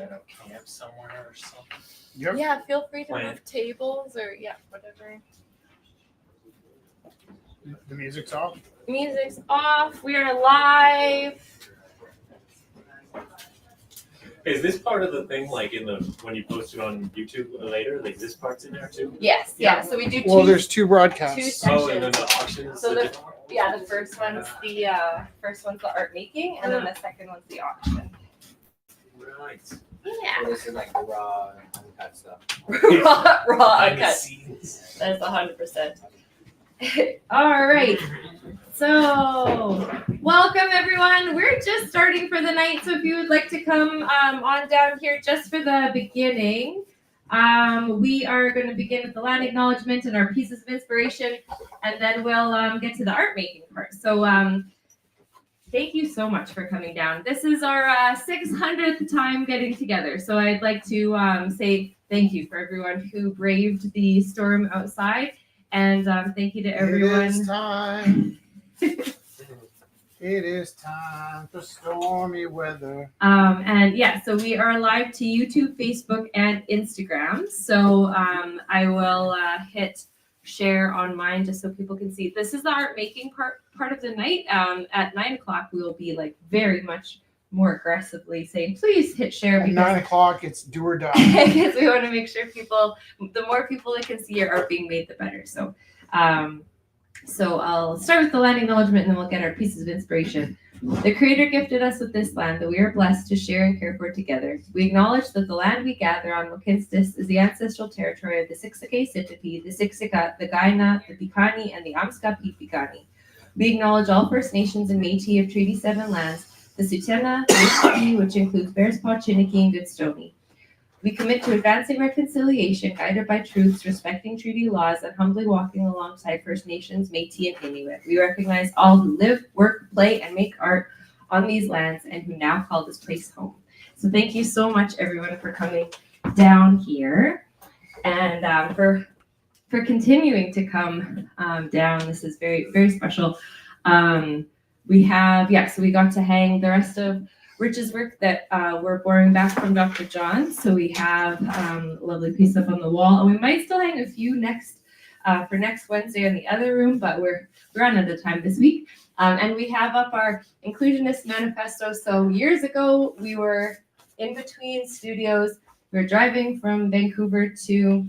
set up camp somewhere or something. Yep. Yeah, feel free to Plan. move tables or whatever. The music's off. Music's off. We are live. Is this part of the thing, like in the when you post it on YouTube later? Like this part's in there too? Yes, yeah. So we do Well, two. there's two broadcasts. Two Oh, and then the auctions. So the the- different- Yeah, the first one's the art making, and then the second one's the auction. Right. Yeah. So this is like the raw uncut stuff. raw Behind the cut. scenes. That's 100%. All right. So, welcome everyone. We're just starting for the night, so if you would like to come on down here just for the beginning, we are going to begin with the land acknowledgement and our pieces of inspiration, and then we'll get to the art making part. So, thank you so much for coming down. This is our 600th time getting together, so I'd like to say thank you for everyone who braved the storm outside. And thank you to everyone. It is time. It is time for stormy weather. And yeah, so we are live to YouTube, Facebook, and Instagram. So I will hit share on mine just so people can see. This is the art making part of the night. At 9 o'clock, we will be like very much more aggressively saying, please hit share At because 9 o'clock, it's do or die. because we want to make sure the more people that can see your art being made, the better. So, so I'll start with the land acknowledgement, and then we'll get our pieces of inspiration. The Creator gifted us with this land that we are blessed to share and care for together. We acknowledge that the land we gather on Mohkinstsis is the ancestral territory of the Siksika Sitapi, the Siksika, the Kainai, the Piikani, and the Amskapi Piikani. We acknowledge all First Nations and Métis of Treaty 7 lands, the Tsuut'ina, the Nishnawbe, which includes Bearspaw, Chiniki, and Goodstoney. We commit to advancing reconciliation, guided by truths, respecting treaty laws, and humbly walking alongside First Nations, Métis, and Inuit. We recognize all who live, work, play, and make art on these lands and who now call this place home. So thank you so much, everyone, for coming down here and for continuing to come down. This is very, very special. We have, so we got to hang the rest of Rich's work that we're borrowing back from Dr. John. So we have a lovely piece up on the wall, and we might still hang a few for next Wednesday in the other room, but we're running out of time this week. And we have up our Inclusionist Manifesto. So years ago, we were in between studios. We were driving from Vancouver to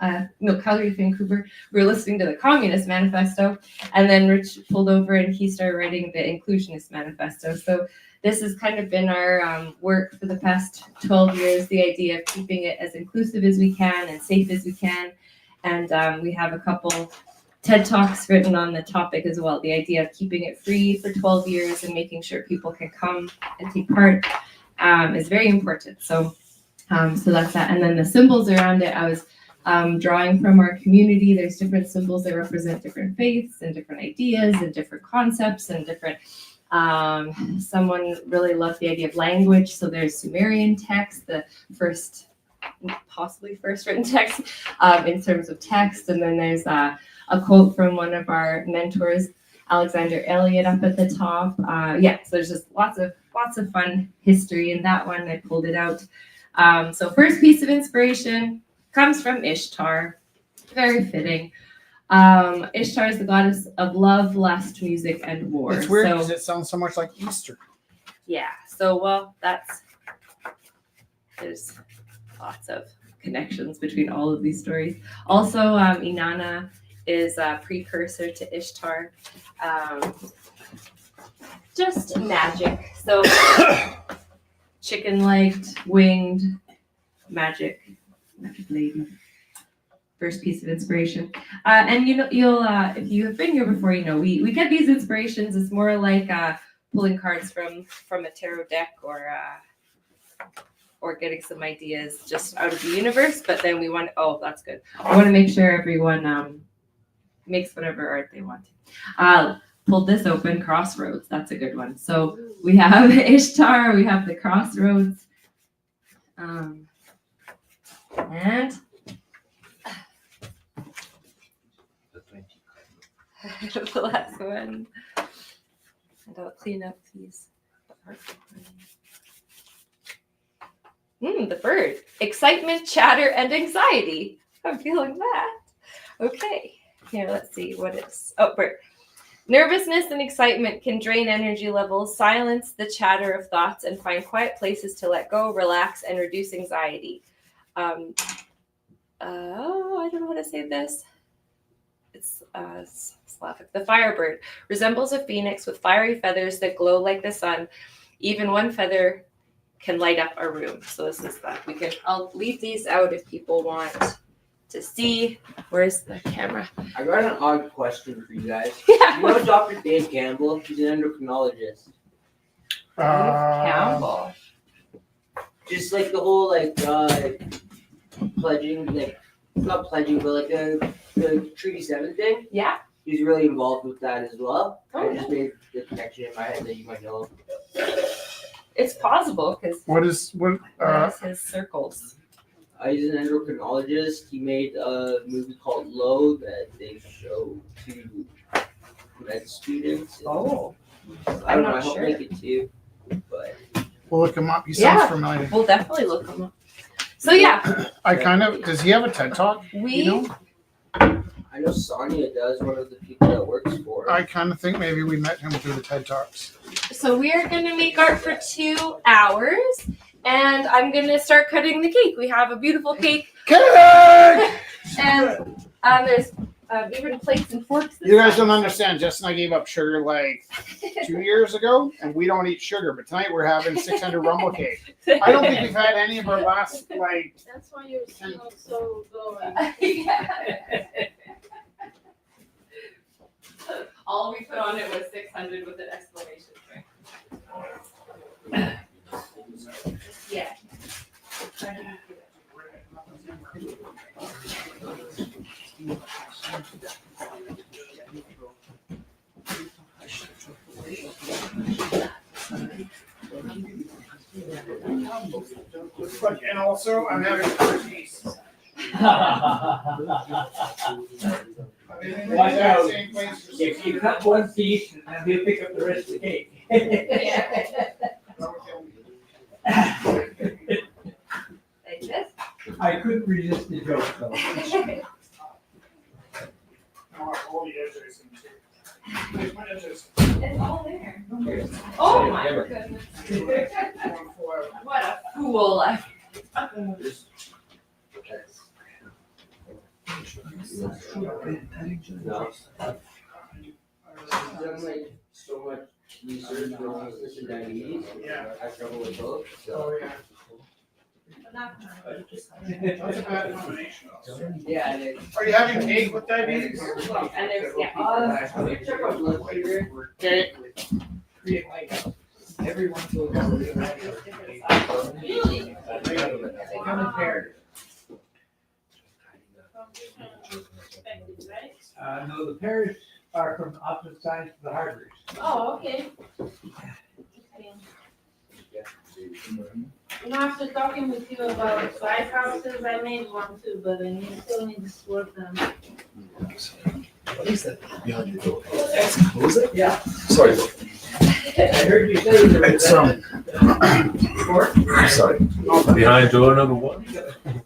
Calgary to Vancouver. We were listening to the Communist Manifesto, and then Rich pulled over and he started writing the Inclusionist Manifesto. So this has kind of been our work for the past 12 years, the idea of keeping it as inclusive as we can and safe as we can. And we have a couple TED Talks written on the topic as well. The idea of keeping it free for 12 years and making sure people can come and take part is very important. So that's that. And then the symbols around it, I was drawing from our community. There's different symbols that represent different faiths and different ideas and different concepts and different someone really loved the idea of language. So there's Sumerian text, the possibly first written text in terms of text. And then there's a quote from one of our mentors, Alexander Elliott, up at the top. So there's just lots of fun history in that one. I pulled it out. So first piece of inspiration comes from Ishtar. Very fitting. Ishtar is the goddess of love, lust, music, and war. It's weird So, because it sounds so much like Easter. yeah. So, there's lots of connections between all of these stories. Also, Inanna is a precursor to Ishtar. Just magic. So, chicken-legged, winged, magic lady. First piece of inspiration. And you'll if you have been here before, we get these inspirations. It's more like pulling cards from a tarot deck or getting some ideas just out of the universe. But then that's good. I want to make sure everyone makes whatever art they want to. Pulled this open, Crossroads. That's a good one. So we have Ishtar, we have the Crossroads. And the last one. And I'll clean up these. The bird. Excitement, chatter, and anxiety. I'm feeling that. Okay. Here, let's see what is. Oh, bird. Nervousness and excitement can drain energy levels, silence the chatter of thoughts, and find quiet places to let go, relax, and reduce anxiety. I don't know how to say this. It's Slavic. The firebird resembles a phoenix with fiery feathers that glow like the sun. Even one feather can light up a room. So this is that. I'll leave these out if people want to see. Where's the camera? I got an odd question for you guys. Yeah. You know Dr. Dave Campbell? He's an endocrinologist. Campbell. Just like the whole pledging, not pledging, but the Treaty 7 thing. Yeah. He's really involved with that as well. Oh, I just made the connection in my head that you might know him. It's possible because What is his circles. He's an endocrinologist. He made a movie called Low that they show to med students. Oh. I don't know. not I hope sure. make it too. But we'll look him up. He sounds Yeah. familiar. We'll definitely look him up. So yeah, Does he have a TED Talk? we You know? I know Sonia does, one of the people that works for him. I kind of think maybe we met him through the TED Talks. So we are gonna make art for 2 hours, and I'm gonna start cutting the cake. We have a beautiful cake, Cake! and there's even plates and forks. this You guys time. don't understand. Jess and I gave up sugar like 2 years ago, and we don't eat sugar. But tonight we're having 600 rumble cake. I don't think we've had any of our last That's why you're so going. Yeah. All we put on it was 600 with an exclamation point. Yeah. And also, I'm having turkeys. Watch out. If you cut one piece, and then we'll pick up the rest of the cake. Like this. I couldn't resist the joke though. It's all there. Oh my goodness. What a fool. No. I've done so much research on this and diabetes. Yeah. I struggle with both. So Oh, yeah. That's a bad combination. yeah, and it, Are you having cake with diabetes? And there's, yeah. check my blood sugar. Okay. Create like everyone feels really right. They come in pairs. No, the pears are from opposite sides of the harbors. Oh, okay. You know, after talking with you about side houses, I made one too, but I still need to sort them. What is that behind your door? Close it? Yeah. Sorry. I heard you say there was It's Sorry. Behind door number 1.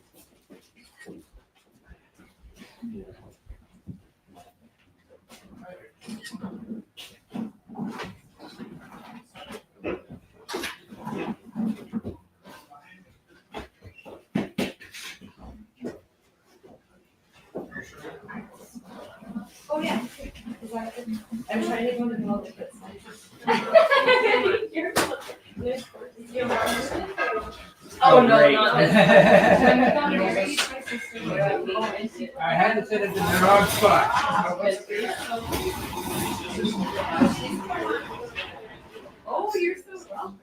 Oh, yeah. I'm trying to go to the multiple sizes. Oh, no, great. not this. When we got married, my sister would go into I had to set it in the wrong spot. Oh, you're so welcome.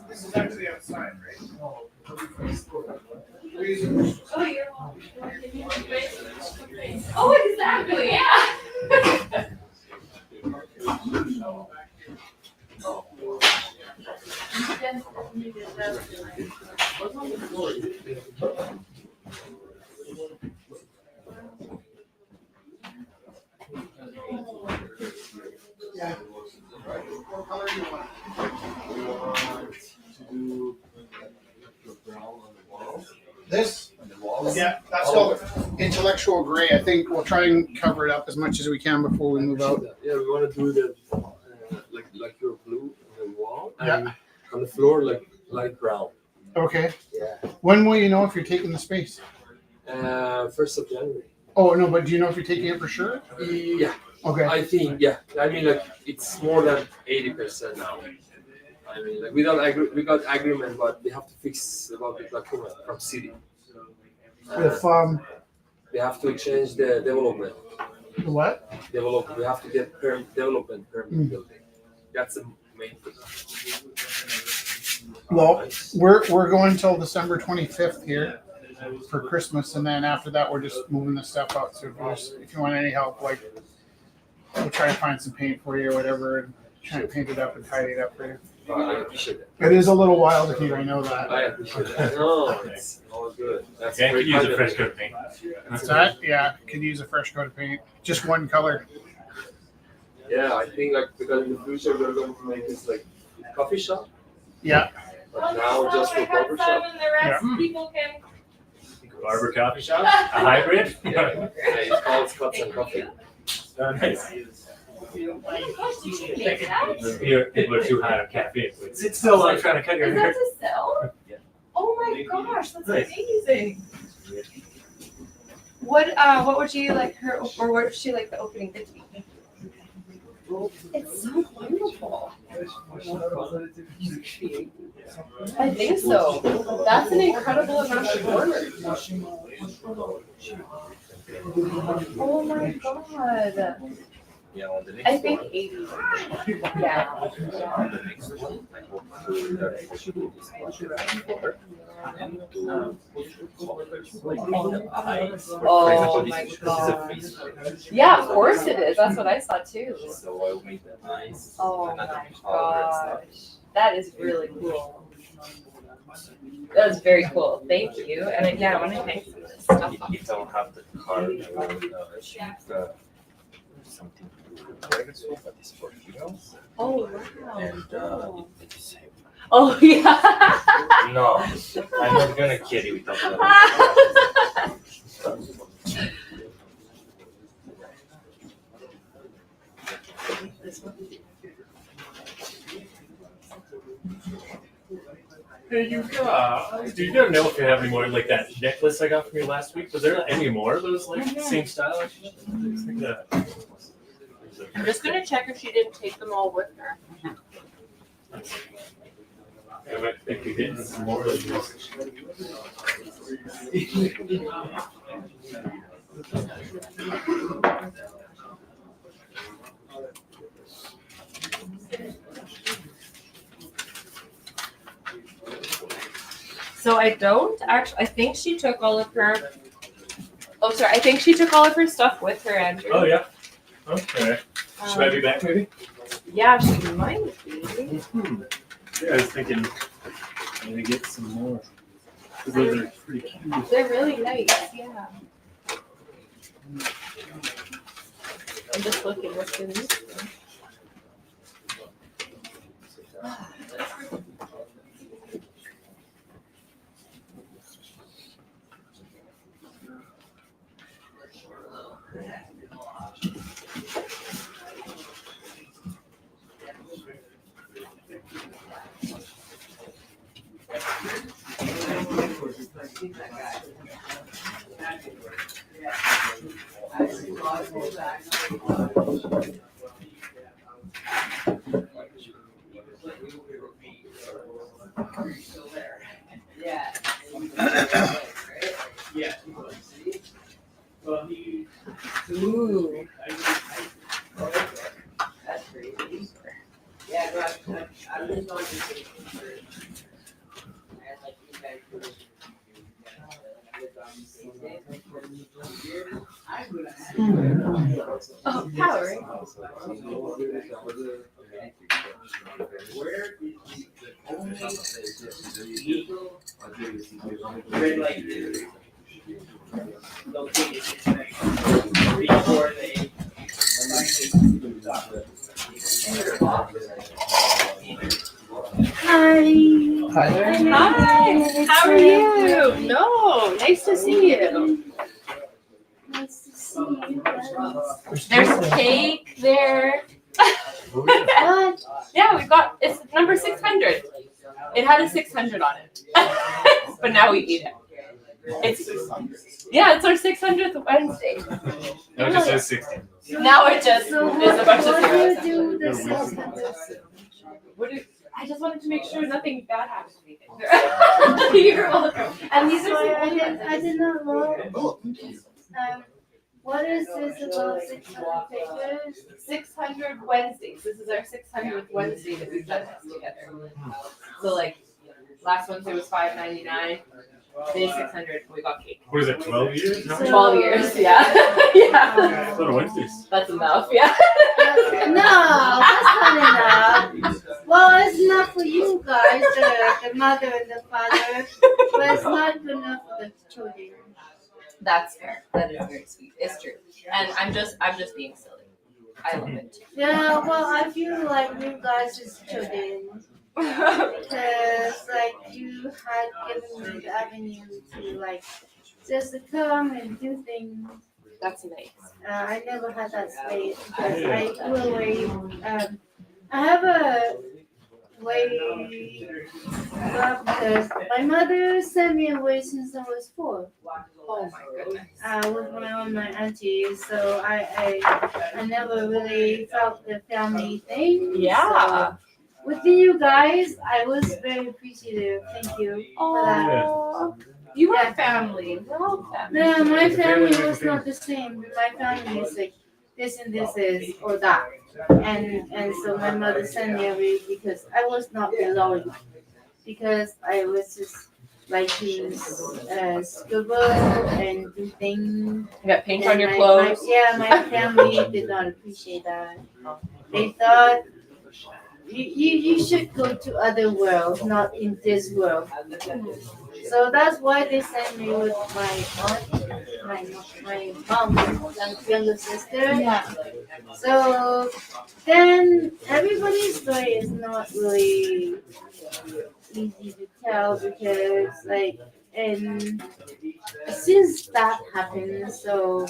This is actually outside, right? Oh, you're welcome. Oh, exactly, yeah. This? On the walls? Yeah, that's called intellectual gray. I think we'll try and cover it up as much as we can before we move out. Yeah, we want to do the like your blue on the wall and Yeah. on the floor like light brown. Okay. Yeah. When will you know if you're taking the space? 1st of January. Oh no, but do you know if you're taking it for sure? Yeah, Okay. I think I mean like it's more than 80% now. I mean like we got agreement, but we have to fix about the document from city. If We have to change the development. what? We have to get development permit building. That's the main thing. Well, we're going till December 25th here for Christmas, and then after that we're just moving the stuff out. So if you want any help, like we'll try and find some paint for you or whatever, and try and paint it up and tidy it up for you. I appreciate it. It is a little wild here, I know that. I appreciate it. No, it's all good. That's Yeah, I very could use a kind fresh of coat of paint. What's that? Yeah, could use a fresh coat of paint. Just one color. you. Yeah, I think like because in the future we're going to make this like coffee shop, Yeah. but now just for barber Some shop. and the rest people can. Barber coffee shop? A hybrid? Yeah, it's called Cuts and Coffee. Nice. Oh my gosh, did you make that? Here, people are too high on caffeine. So it's still like trying to cut your Is hair. that to sell? Yeah. Oh my gosh, that's Nice. amazing. What would you like her, or what would she like the opening gift to be? It's so wonderful. I think so. That's an incredible amount of work. Oh my god. Yeah, on the next I think one. 80. Yeah. On the next one, I hope to learn how to do this one. And to put colors like eyes. For Oh example, my this is a god. face. Yeah, of course it is. That's what I saw too. So I will make the eyes. Oh another my color and stuff. gosh. That is really cool. That was very cool. Thank you. And I want to thank some of this stuff. If I don't have the card, I will shoot something to do with Dragon Soul, but it's for females. Oh wow. And Cool. it's the same. Oh yeah. No, I'm not gonna kill you without that. Hey, do you know if you have any more like that necklace I got from you last week? Was there any more of those like same style? Yeah. I'm just gonna check if she didn't take them all with her. I might think we did some more of those. So I don't actually. I think she took all of her. Oh, sorry. I think she took all of her stuff with her, Andrew. Oh yeah. Okay. Should I be back maybe? Yeah, she might be. Yeah, I was thinking I'm gonna get some more. 'Cause those are pretty cute. They're really nice. Yeah. I'm just looking what's in this one. Ooh. Oh, powering. Red light. Located before they. Hi. Hi. Hi. How are you? No, nice to see you. Nice to see you guys. There's cake there. What? Yeah, we got it's number 600. It had a 600 on it, but now we eat it. It's it's our 600th Wednesday. No, it just says 16. Now it just So there's a bunch of what do zeros. you do the They're weird. 600? I just wanted to make sure nothing bad happened to me. You're welcome. And these are Sorry, I some did not know. What is this about 600 papers? 600 Wednesdays. This is our 600th Wednesday that we've done this together. So like last Wednesday was $5.99. Today 600. We got cake. What is it, 12 years? No? 12 years. Yeah. Yeah. Little Wednesdays. That's enough. Yeah. No, that's not enough. Well, it's enough for you guys, the mother and the father, but it's not good enough for the children. That's fair. That is very sweet. It's true. And I'm just being silly. I love it. Yeah, well, I feel like you guys is children because like you had given me the avenue to like just to come and do things. That's nice. I never had that space because I grew away. I have a way because my mother sent me away since I was 4. Oh my goodness. With my auntie, so I never really felt the family thing. Yeah. So with you guys, I was very appreciative. Thank you for that. Oh, you are family. We're all family. No, my family was not the same. My family is like this and this is or that, and so my mother sent me away because I was not belonging, because I was just like to scribble and do things. You got paint on And your my clothes. my family did not appreciate that. They thought you should go to other world, not in this world. So that's why they sent me with my aunt, my mom's younger sister. Yeah. So then everybody's story is not really easy to tell because like and since that happened, so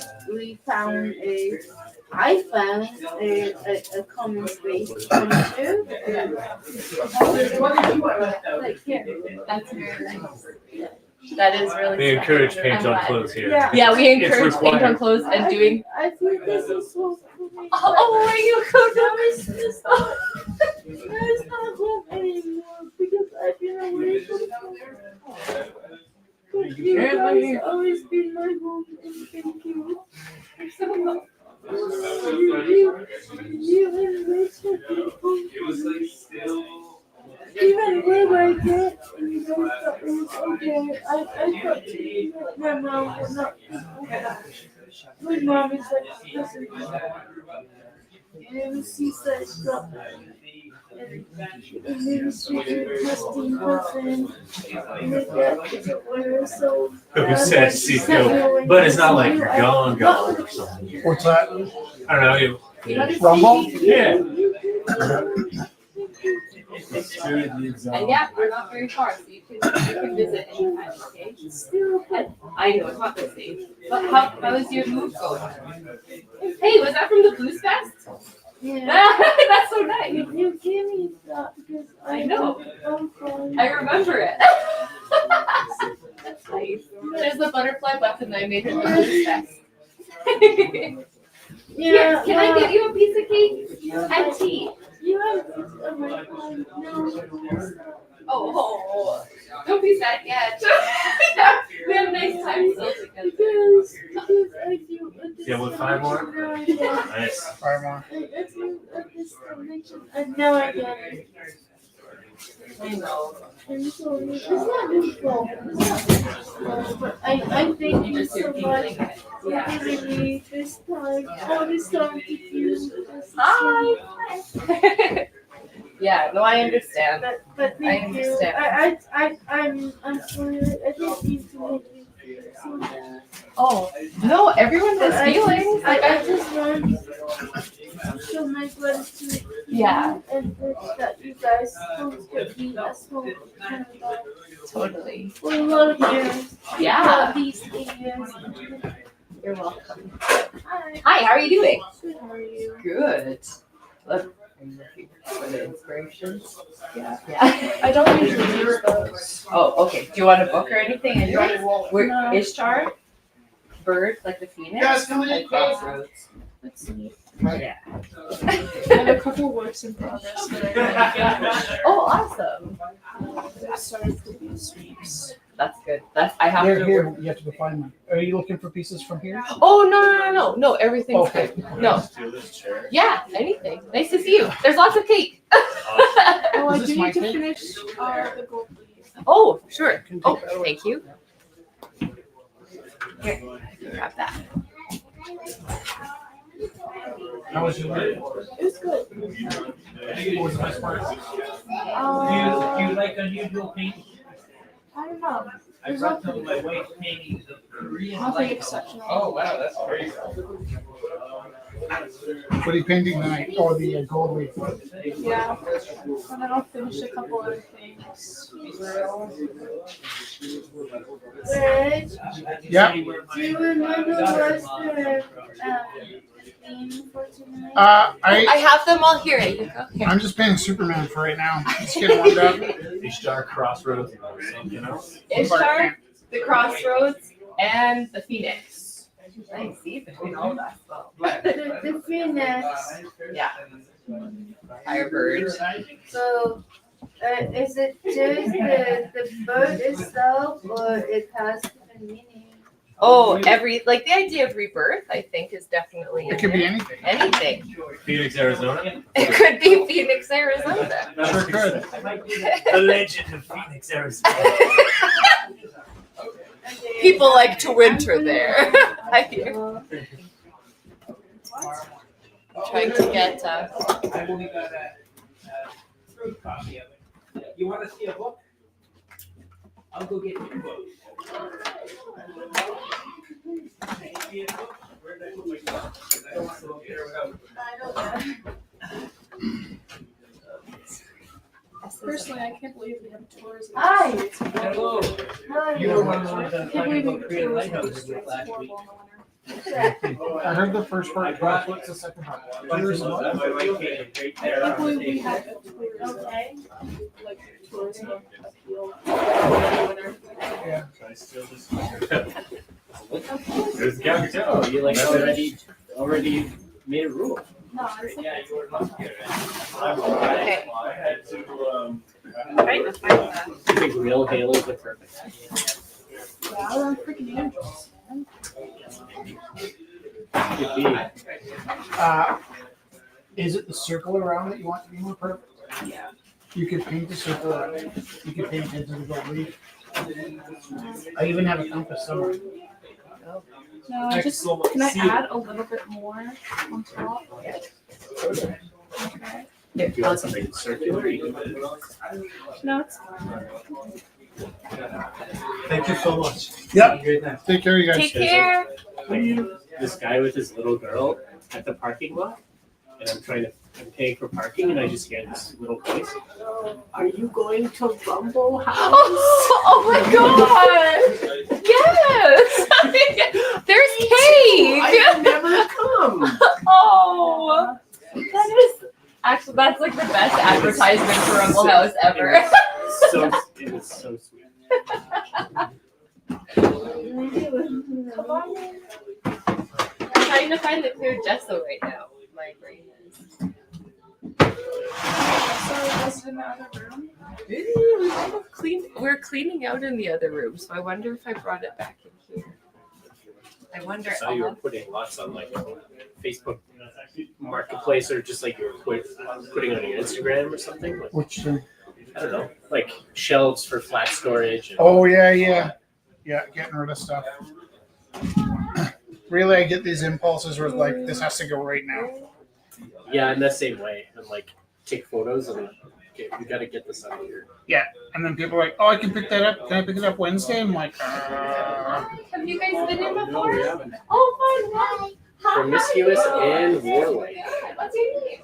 I found a common space to come to. Like here. That's very nice. That is really They special. encourage paint I'm on glad. clothes here. Yeah. Yeah, we It's encourage paint required. on clothes and doing. I feel this is so cool. Oh, are you It's not home anymore because I've been away from home. But you guys always been my home and thank you. You enrich the people. Even when I get, you guys thought it was okay. I thought my mom would not be okay. My mom is like, listen, and she said something. And maybe she's a trusting person. And they got to where so. Who said she'd go? But it's not like gone or something. What's that? I don't know. Rumble? Yeah. And yeah, we're not very far, so you can visit anytime, okay? I know, it's not the same. But how is your move going? Hey, was that from the Boost Fest? Yeah. That's so nice. You gave me that because I know. I'm I remember it. That's nice. There's the butterfly button I made from the Boost Fest. Yeah. Can I get you a piece of cake and tea? You have a right one. No. Oh, don't be sad yet. We have a nice time still together. Because I feel Yeah, with 5 more? Nice. 5 more. I feel this connection. And now I get it. I know. I'm sorry. It's not your fault. It's not your fault. But I thank you so much for giving me this time, all this time to you. Hi. Yeah, no, I understand. But thank you. understand. I'm sorry. I didn't mean to make you so bad. Oh, no, everyone has But feelings. I just want show my gratitude. Yeah. And that you guys don't get me as well. Totally. For a lot of years. Yeah. These 8 years. You're welcome. Hi. Hi, how are you doing? Good, how are you? Good. Look, I'm looking for the inspirations. Yeah. Yeah. I don't usually use those. Oh, okay. Do you want a book or anything? And where No. Ishtar? Bird, like the phoenix? Yes, come in. Like Crossroads. Let's see. Yeah. I have a couple works in progress that I Oh, awesome. I've started to be sweeps. That's good. I have Here, to. here, you have to go find one. Are you looking for pieces from here? Oh no! Everything's Okay. good. No. Steal this chair. Yeah, anything. Nice to see you. There's lots of cake. Oh, I Is this do my need to cake? finish the gold leaf. Oh, sure. Oh, thank you. Here, grab that. How was your day? It was good. What was the best part? Do you like unusual paintings? I don't know. I brought some of my wife's paintings of Korean Nothing light. exceptional. wow, that's great. What are you painting tonight? Oh, the gold leaf. Yeah. And then I'll finish a couple other things. Rich, Yeah. do you remember what's the theme for tonight? I have them all here. You go. Here. I'm just painting Superman for right now. Just getting warmed up. Ishtar Crossroads or something else. Ishtar, the Crossroads, and the Phoenix. Nice. See between all that stuff. The phoenix. Yeah. Firebird. So, is it just the bird itself, or it has different meaning? Oh, the idea of rebirth, I think, is definitely in It could be there. anything. Anything. Phoenix, Arizona. It could be Phoenix, Arizona. Sure could. The legend of Phoenix, Arizona. People like to winter there. I hear. Trying to get. I've only got a fruit copy of it. You want to see a book? I'll go get your book. See a book? Where did I put my book? 'Cause I don't want to go there without. Personally, I can't believe we have tours. Hi. Hello. Hi. You were one of the ones I that can't talking believe we about have Korean tours. lighthouses with last week. I heard the first part. What's the second part? My wife came right I there can't on the believe we table. had a tour. Okay. Like tours of appeal. Yeah. Can I steal this? There's the counter too. Oh, you like already made a rule. No, it's like, Yeah, you were lucky. Okay. I had to, Trying to find that. I think real halos are perfect. yeah, I love freaking angels. Man. Could be. Is it the circle around that you want to be more perfect? Yeah. You could paint the circle around it. You could paint it into the gold leaf. I even have a compass somewhere. No, I just, can I add a little bit more on top? Okay. if you want something circular, you can. No, it's Thank you so much. Yep. Take care, you guys. Take care. This guy with his little girl at the parking lot, and I'm paying for parking, and I just hear this little voice. Are you going to Rumble House? Oh my god! Yes! There's cake! I've never come. Oh! That's like the best advertisement for Rumble House ever. It was so sweet. I'm trying to find the clear gesso right now. My brain is. so was it in the other room? We're cleaning out in the other room, so I wonder if I brought it back in here. I wonder. I saw you were putting lots on like Facebook Marketplace, or just like you were putting on your Instagram or something. Like, Which thing? I don't know, like shelves for flat storage. And, Oh, yeah. Yeah, getting rid of stuff. Really, I get these impulses where it's like, this has to go right now. yeah, in that same way, and like take photos and okay, we got to get this out of here. And then people are like, oh, I can pick that up. Can I pick it up Wednesday? I'm like, Have you guys been in No, before? we haven't. Oh, fun! Hi. Promiscuous and warlike. What's your name?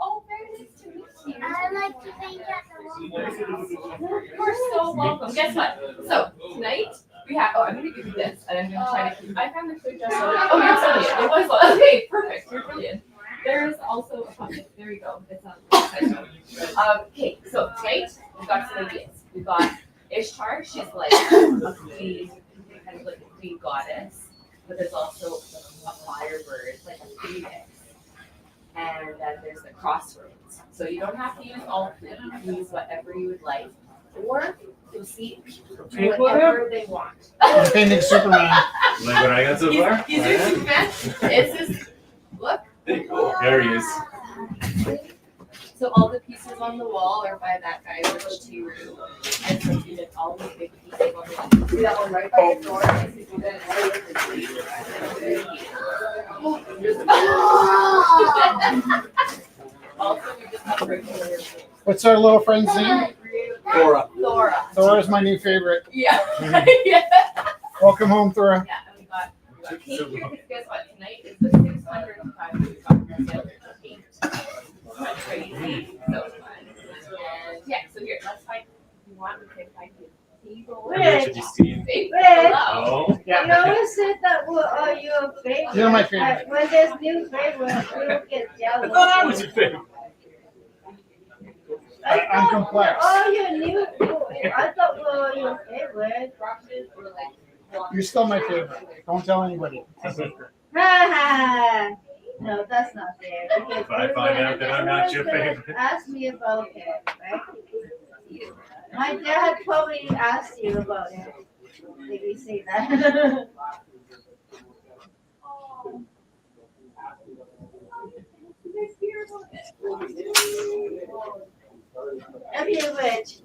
Oh, very nice to meet you. I like to paint at the wall. You're so welcome. Guess what? So tonight we have. Oh, I'm gonna give you this, and I'm gonna try to keep. I found the food just. Oh, you're brilliant. It was okay. Perfect. You're brilliant. There is also a puppet. There you go. It's on. Okay, so tonight we got some ideas. We got Ishtar. She's like a queen, kind of like a queen goddess, but there's also a firebird, like a phoenix. And then there's the crossroads. So you don't have to use all three. You can use whatever you would like. Or you'll see whatever they want. I'm painting Superman. Like what I got so far? He's your Superman. It's his look. There he is. So all the pieces on the wall are by that guy, which to you. And so you did all the big pieces on the wall. See that one right by the door? Also, we just have regular. What's our little friend's name? Thora. Laura. Thora's my new favorite. Yeah. Yeah. Welcome home, Thora. Yeah, and we got paint here, because guess what, tonight is the 605 we got together to paint. Not crazy, so fun. And yeah, so here, let's find, if you want, we can find you. Rich, you see? Hey, Rich. hello. Oh. You always said that were all your favorites. You're my favorite. When there's new favorites, we will get jealous. I thought I was your favorite. I'm complex. Oh, your new. I thought we were all your favorites. You're still my favorite. Don't tell anybody. Ha ha. No, that's not fair. Because If I find out that I'm not your favorite. ask me about him, right? My dad probably asked you about him. Did we say that? Okay, Rich.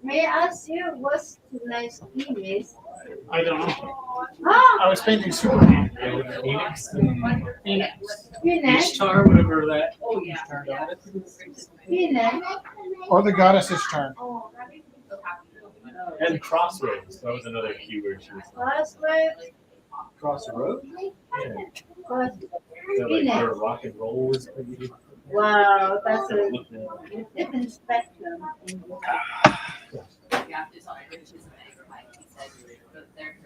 May I ask you what's tonight's theme is? I don't know. Ah, I was painting Superman. Yeah, with Phoenix and Phoenix. Phoenix. Ishtar, whatever that. Oh, yeah. Ishtar goddess is. Phoenix. Or the goddess Ishtar. Oh, that makes me so happy. and crossroads. That was another keyword she was. Crossroads. Cross the road? Yeah. Cross. That like where rock and roll was pretty. Wow, that's a Look now. different spectrum. Yeah, it's all British is amazing. Like he said, but they're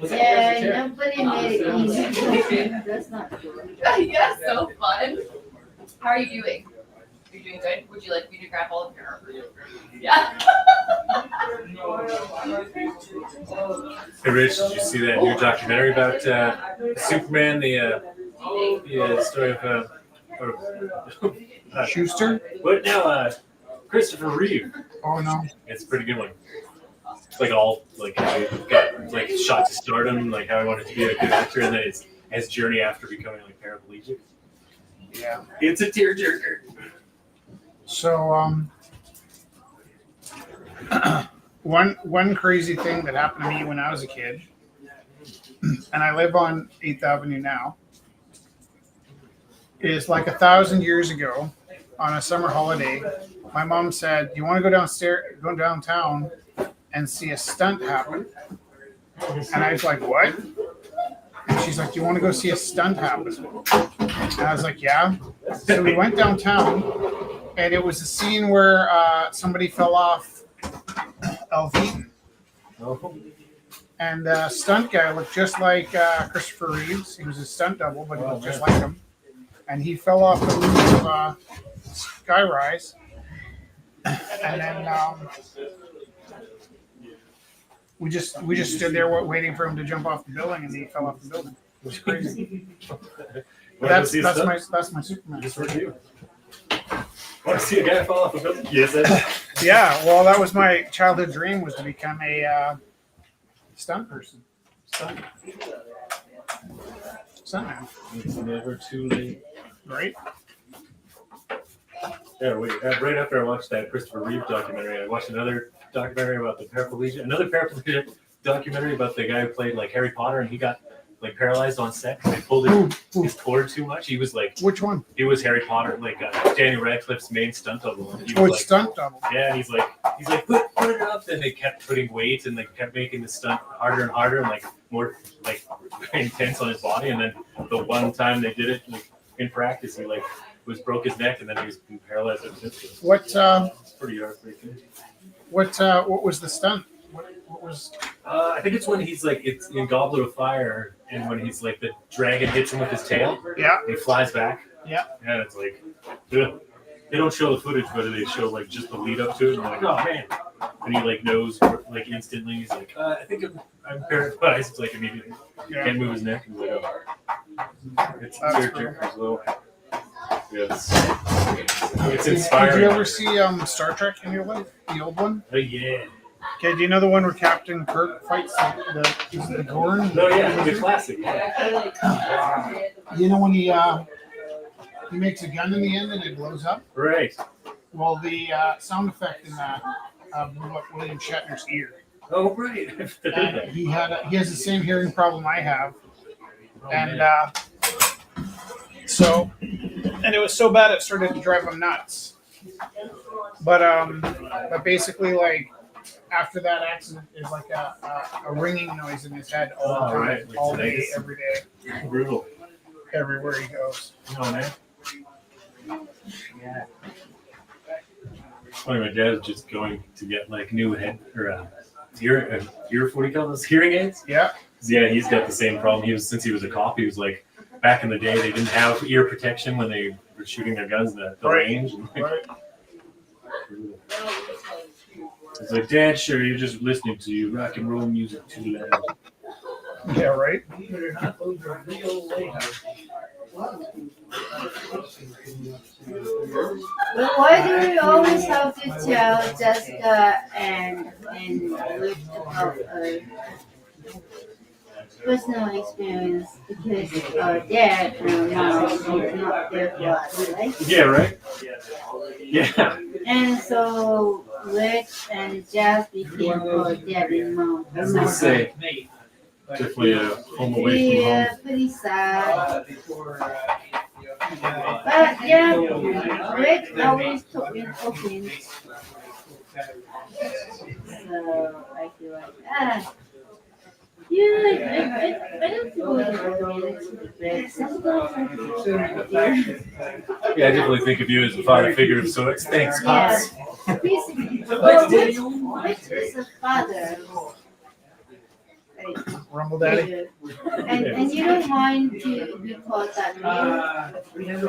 Yeah, nobody made it easy. That's not good. Yeah, so fun. How are you doing? Are you doing good? Would you like me to grab all of your? Yeah. Hey Rich, did you see that new documentary about Superman? The story of Schuster? what now? Christopher Reeve. Oh no. It's a pretty good one. It's like all like got like shot to stardom, like how he wanted to be a good actor, and then it's his journey after becoming like paraplegic. Yeah. It's a tearjerker. So one crazy thing that happened to me when I was a kid, and I live on 8th Avenue now, is like 1,000 years ago on a summer holiday, my mom said, "Do you want to go downtown and see a stunt happen?" And I was like, "What?" And she's like, "Do you want to go see a stunt happen?" And I was like, "Yeah." So we went downtown, and it was a scene where somebody fell off Elvie, and the stunt guy looked just like Christopher Reeves. He was a stunt double, but he looked just like him. And he fell off the roof of Skyrise, and then we just stood there waiting for him to jump off the building, and he fell off the building. It was crazy. That's my Superman. Just for you. Want to see a guy fall off a building? Yes, that's Yeah, well, that was my childhood dream, was to become a stunt person, stuntman, it's never too late. right? Yeah, wait. Right after I watched that Christopher Reeve documentary, I watched another documentary about the paraplegic. Another paraplegic documentary about the guy who played like Harry Potter, and he got like paralyzed on set because they pulled his cord too much. He was like, Which one? he was Harry Potter, like Daniel Radcliffe's main stunt double. And he Oh, was it's like, stunt double. yeah, and he's like, put hard enough, then they kept putting weight and they kept making the stunt harder and harder and like more like intense on his body. And then the one time they did it like, in practice, he like broke his neck and then he was paralyzed ever since. What It's pretty heartbreaking. what was the stunt? What was? I think it's when he's like it's in Goblet of Fire, and when he's like the dragon hits him with his tail, Yeah. and he flies back. Yeah. And it's like, ugh. They don't show the footage, but they show like just the lead up to it. And I'm like, oh man, and he like knows like instantly. He's like, I think I'm paralyzed. It's like immediately can't move his neck. He's like, oh. It's character as well. Yes, it's inspiring. Did you ever see Star Trek in your life? The old one? Oh yeah. Okay, do you know the one where Captain Kirk fights the Gorn? No, yeah, the classic. You know when he makes a gun in the end and it blows up? Right. Well, the sound effect in that blew up William Shatner's ear. Oh right. And he has the same hearing problem I have, and and it was so bad it started to drive him nuts. But basically, like after that accident, is like a ringing noise in his head all the time, right. Like all day, tinnitus. every day, Brutal. everywhere he goes. Oh man. Funny, my dad's just going to get like new head or ear what do you call those, hearing aids? Yeah. Yeah, he's got the same problem. Since he was a cop, he was like back in the day they didn't have ear protection when they were shooting their guns at the Right. range. And, like, Right. it's like, Dad, sure, you're just listening to rock and roll music too loud. Yeah. Right. But why do we always have to tell Jessica and Luke about our personal experience because our dad and mom is not there for us, right? Yeah, right? Yeah. And so Rick and Jeff became our dad and mom. I was gonna say, definitely a home away from home. Yeah, pretty sad. But yeah, Rick always took me cooking. So I feel like, yeah, I don't feel like Rick. Sometimes I feel like dear. Yeah, I definitely think of you as a father figure of sorts. Thanks, Pops. Rick is a father. Rumble Daddy. And you don't mind to be called that name?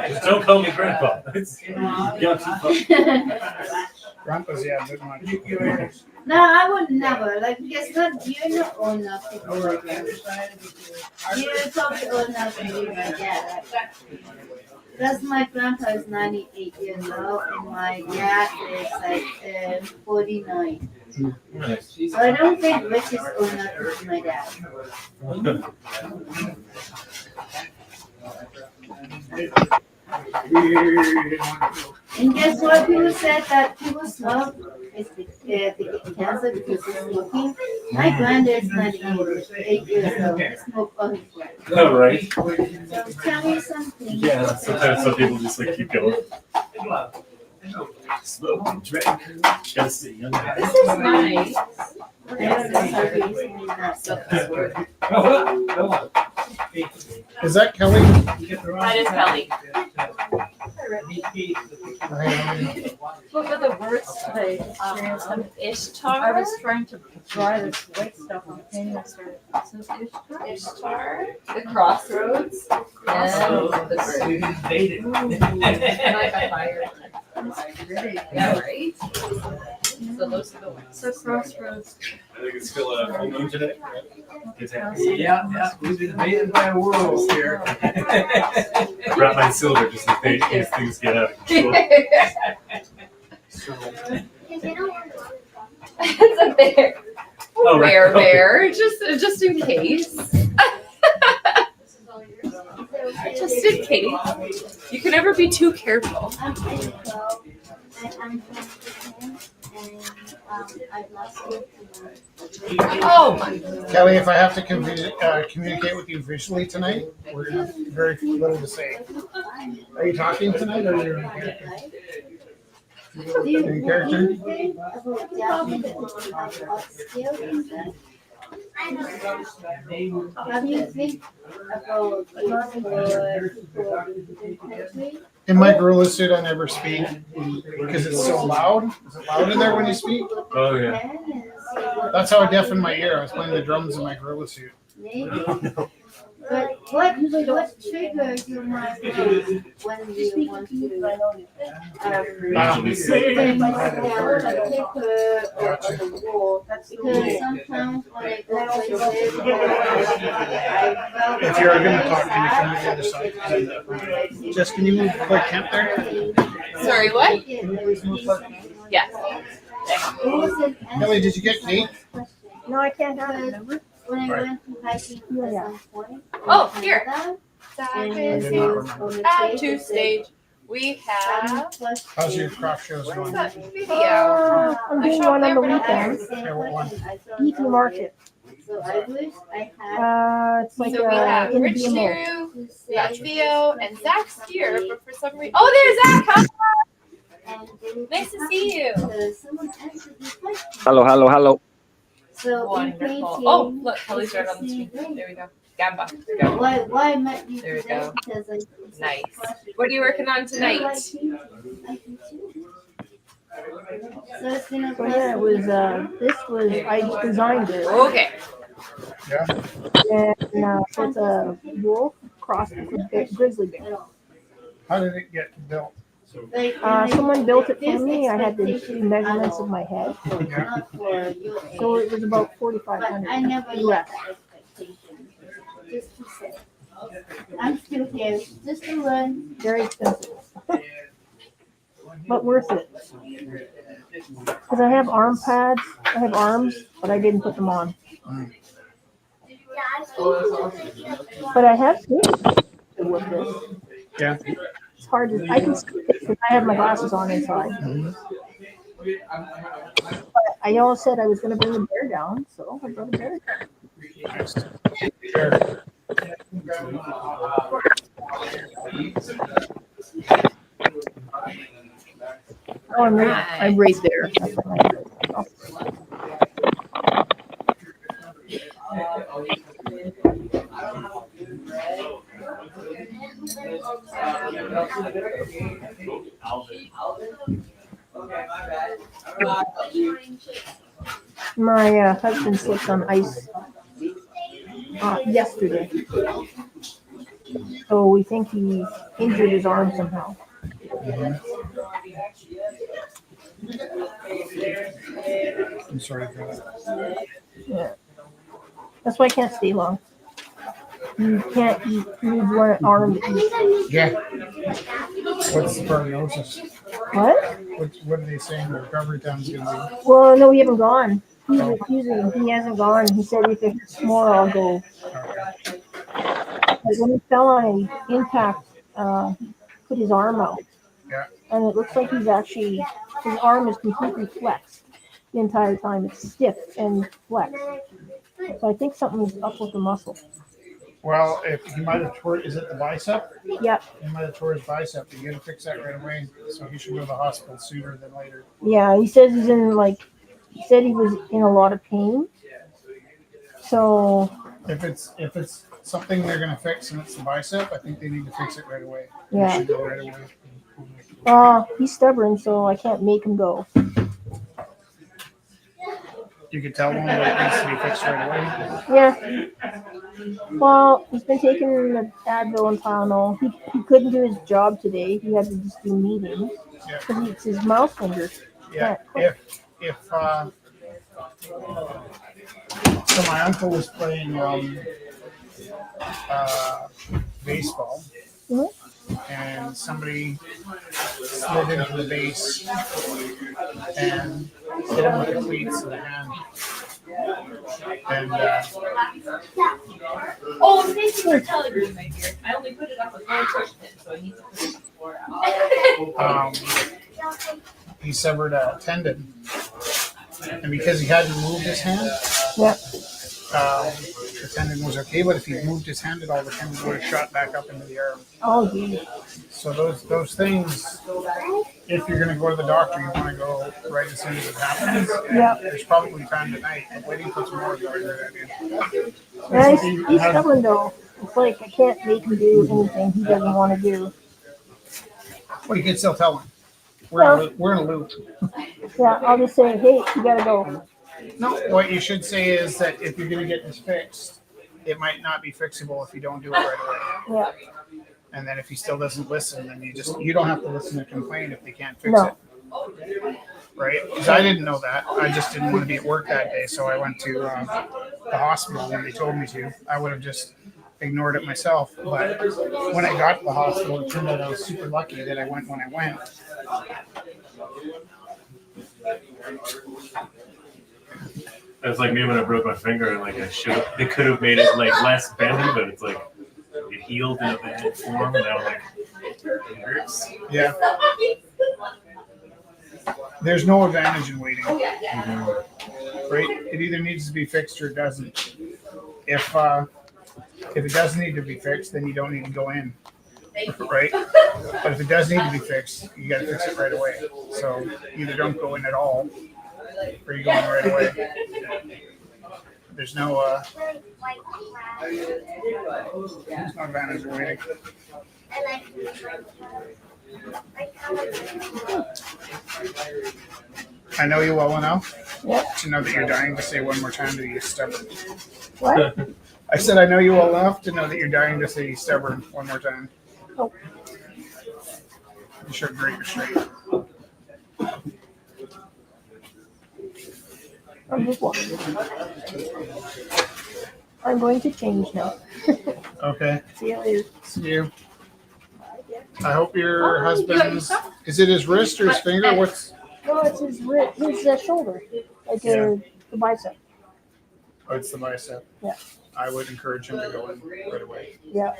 Just don't call me Grandpa. It's young Grandpa's good one. No, I would never. Like, because you're not old enough to be like that. You're probably old enough to be my dad. Because my grandpa is 98 years old and my dad is like 49. So I don't think Rich is old enough to be my dad. And guess what? People said that people smoke is they get cancer because of smoking. My granddad is 98 years old. He smoked all his life. Oh, right. So tell me something. Yeah, sometimes some people just like keep going. Smoke and drink. Gotta stay young. This is nice. Is that Kelly? That is Kelly. What were the words today? Ishtar. I was trying to dry this white stuff on the painting. I started. So Ishtar. Ishtar. The crossroads. And the And I got fired. yeah, right. So those are the ones. So crossroads. I think it's still a full moon today. It's happening. Yeah, we've been invaded by a world here. I brought my silver just in case things get out of control. It's a bear. Oh, right. Bear, just in case. Just in case. You can never be too careful. I'm 12 and I'm from Japan and I've lost you. Oh my. Kelly, if I have to communicate with you visually tonight, we're gonna have very little to say. Are you talking tonight or are you? Do you In character? think about Japanese skills and stuff? Have you think about learning for people in different countries? In my gorilla suit, I never speak because it's so loud. Is it loud in there when you speak? Oh yeah. And see what That's how it deafened my ear. I was playing the drums in my gorilla suit. maybe. But what triggers your mind when you want to Usually put myself on a paper or on the wall? Because sometimes when I go places, I felt If you're gonna talk, can you come to the other side? Jess, can you move Clark Kent there? Sorry, what? Yeah. Kelly, did you get Kate? No, I can't have it, remember? When I went to hiking at some point. Oh, here. And did it not was on the At page, two it said, stage, we have How's your craft shows what's going? that video? I'm doing one on the weekend. Okay, what one? Eat and Market. So I wish I had. It's like So we have in Rich BMO. Leroux, to we got say Theo, and Zach's here, but for some reason, oh, there's Zach. Hi. and they would Nice to see you. because someone answered the question. Hello. So in Wonderful. painting, Oh, look, Kelly's it's right the on the same screen. way. There we go. Gamba. There we go. Why I met you There we today go. because I it's a Nice. question. What are you working on I tonight? like painting. I can choose. So it's been a So yeah, it was, this was, I designed it. Okay. And, it's a wolf crossed with a grizzly bear. How did it get built? Someone built it for me. I had to do measurements of my head. Not for your age. So it was about But I 4,500 never US. let that expectation. Just to say. I'm still here, just to learn. Very expensive. But worth it. Because I have arm pads, I have arms, but I didn't put them on. But I have seen with this. Yeah. It's hard to, I can see it because I have my glasses on inside. But I always said I was gonna bring the bear down, so I brought the bear down. Oh, I'm right there. That's what I did. My husband slipped on ice yesterday. So we think he injured his arm somehow. I'm sorry for that. Yeah. That's why I can't stay long. You can't eat. You need one arm to eat. Yeah. What's the prognosis? What? What are they saying the recovery time's gonna be? Well, no, we haven't gone. He's refusing. He hasn't gone. He said if it hurts more, I'll go. But when he fell on a impact, he put his arm out. Yeah. And it looks like he's actually, his arm is completely flexed the entire time. It's stiff and flexed. So I think something's up with the muscle. Well, if he might have tore, is it the bicep? Yep. He might have tore his bicep. You gotta fix that right away. So he should go to the hospital sooner than later. Yeah, he says he's in he said he was in a lot of pain. So, If it's something they're gonna fix and it's the bicep, I think they need to fix it right away. Yeah. He should go right away. he's stubborn, so I can't make him go. You could tell him that it needs to be fixed right away. Yeah. Well, he's been taking the Advil and Tylenol. He couldn't do his job today. He had to just do meetings Yeah. because it's his mouse fingers. Yeah. If so my uncle was playing baseball, Mhm. and somebody slid into the base and hit him with the cleats in the hand. And Oh, thank you for telling me, my dear. I only put it up with one push pin, so I need to put it before he severed a tendon, and because he hadn't moved his hand, Yep. the the tendon was okay, but if he moved his hand at all, the tendon would have shot back up into the arm. Oh, geez. So those things, if you're gonna go to the doctor, you want to go right as soon as it happens. And Yeah. There's probably time tonight. But waiting for some more guard right in. Yeah, he's stubborn though. It's like I can't make him do anything he doesn't want to do. Well, you can still tell him. We're in a loop. Yeah, I'll just say, hey, you gotta go. No, what you should say is that if you're gonna get this fixed, it might not be fixable if you don't do it right away. Yeah. And then if he still doesn't listen, then you don't have to listen to complain if they can't fix No. it. Right? Because I didn't know that. I just didn't want to be at work that day, so I went to the hospital when they told me to. I would have just ignored it myself. But when I got to the hospital, it turned out I was super lucky that I went when I went. It's like me when I broke my finger and like they could have made it like less bendy, but it's like it healed in a bad form and now like it hurts. Yeah. There's no advantage in waiting. Mm-hmm. Right? It either needs to be fixed or it doesn't. If it doesn't need to be fixed, then you don't need to go in. Right? But if it does need to be fixed, you got to fix it right away. So either don't go in at all, or you go in right away. There's no advantage in waiting. I know you well enough to know that you're dying to say one more time that you're stubborn. What? I said I know you well enough to know that you're dying to say stubborn one more time. Oh. You should break your straight. I'm just walking. I'm going to change now. Okay. See you later. See you. I hope your husband's. Is it his wrist or his finger? What's? No, it's his shoulder, like the bicep. Oh, it's the bicep. Yeah. I would encourage him to go in right away. Yeah.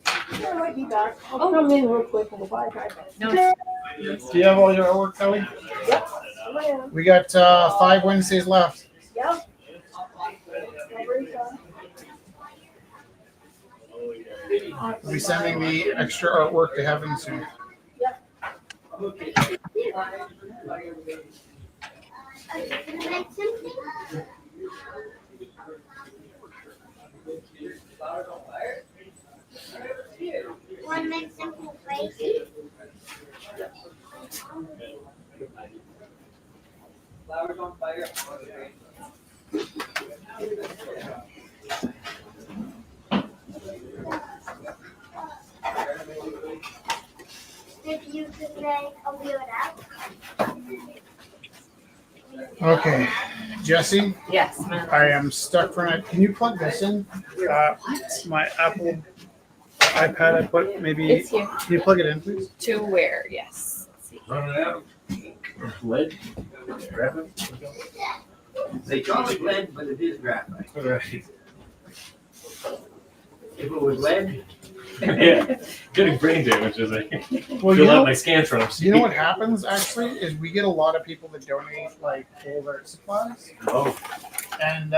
I might be back. I'll come in real quick and go by. No. Do you have all your artwork, Kelly? Yep. I am. We got 5 Wednesdays left. Yep. We'll be sending the extra artwork to heaven soon. Want to make simple faces? Flowers on fire. If you could say, I'll wheel it out. Okay, Jesse, Yes, man. I am stuck for a night. Can you plug this in? My Apple iPad I put maybe. It's here. Can you plug it in, please? To where? Yes. Let's see. Run it out. Lead. Graphite. They call it lead, but it is graphite. Right. If it was lead, Yeah. Getting brain damage as I Well, fill out my Scantron. you know what happens actually is we get a lot of people that donate like old art supplies, Oh. and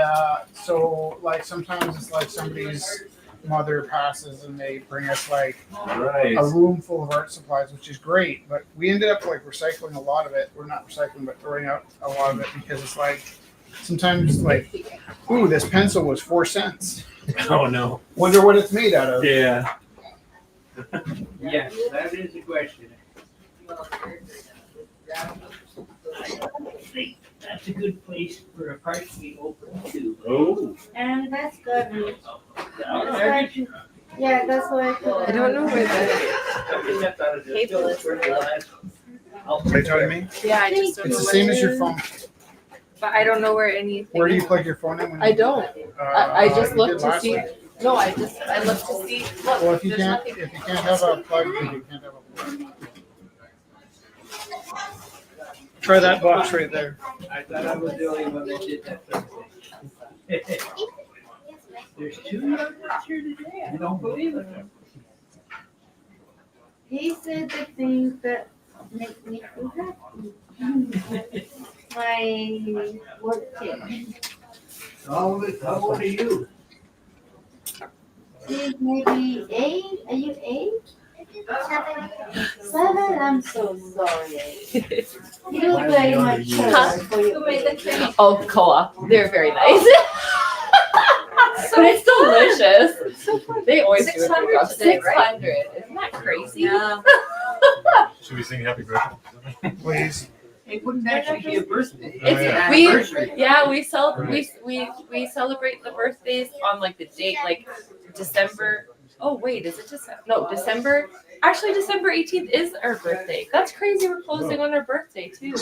so like sometimes it's like somebody's mother passes and they bring us like Right. a room full of art supplies, which is great. But we ended up like recycling a lot of it. We're not recycling, but throwing out a lot of it because it's like sometimes like, ooh, this pencil was 4 cents. Oh no. Wonder what it's made out of. Yeah. yes, that is the question. That's a good place for a park to be open too. Oh. And that's good. I Yeah, that's what I put. I don't know where the stepped out of the cable is. for the last. Are you telling me? Yeah, I just don't It's know the where same it as your is. phone. But I don't know where anything. Where do you is. plug your phone in? When I you, don't. I just you looked did to last see. week. No, I looked to see. Look, Well, if you there's can't, nothing. if you can't have a plug, then you can't have a plug. Try that box right there. I thought I was the only one that did that Thursday. There's 2 young ones here today. I don't believe it. He said the things that make me feel happy. My work kit. How old are you? He's maybe 8. Are you 8? 7? I'm so sorry. You look like my child for your Oh, co-op. They're very nice. But it's delicious. They always do a good job. 600. Isn't that crazy? Yeah. Should we sing happy birthday? Please. It wouldn't actually be a birthday. Oh, yeah. We celebrate the birthdays on like the date, like December. Oh wait, is it December? No, December. Actually, December 18th is our birthday. That's crazy. We're closing on our birthday too.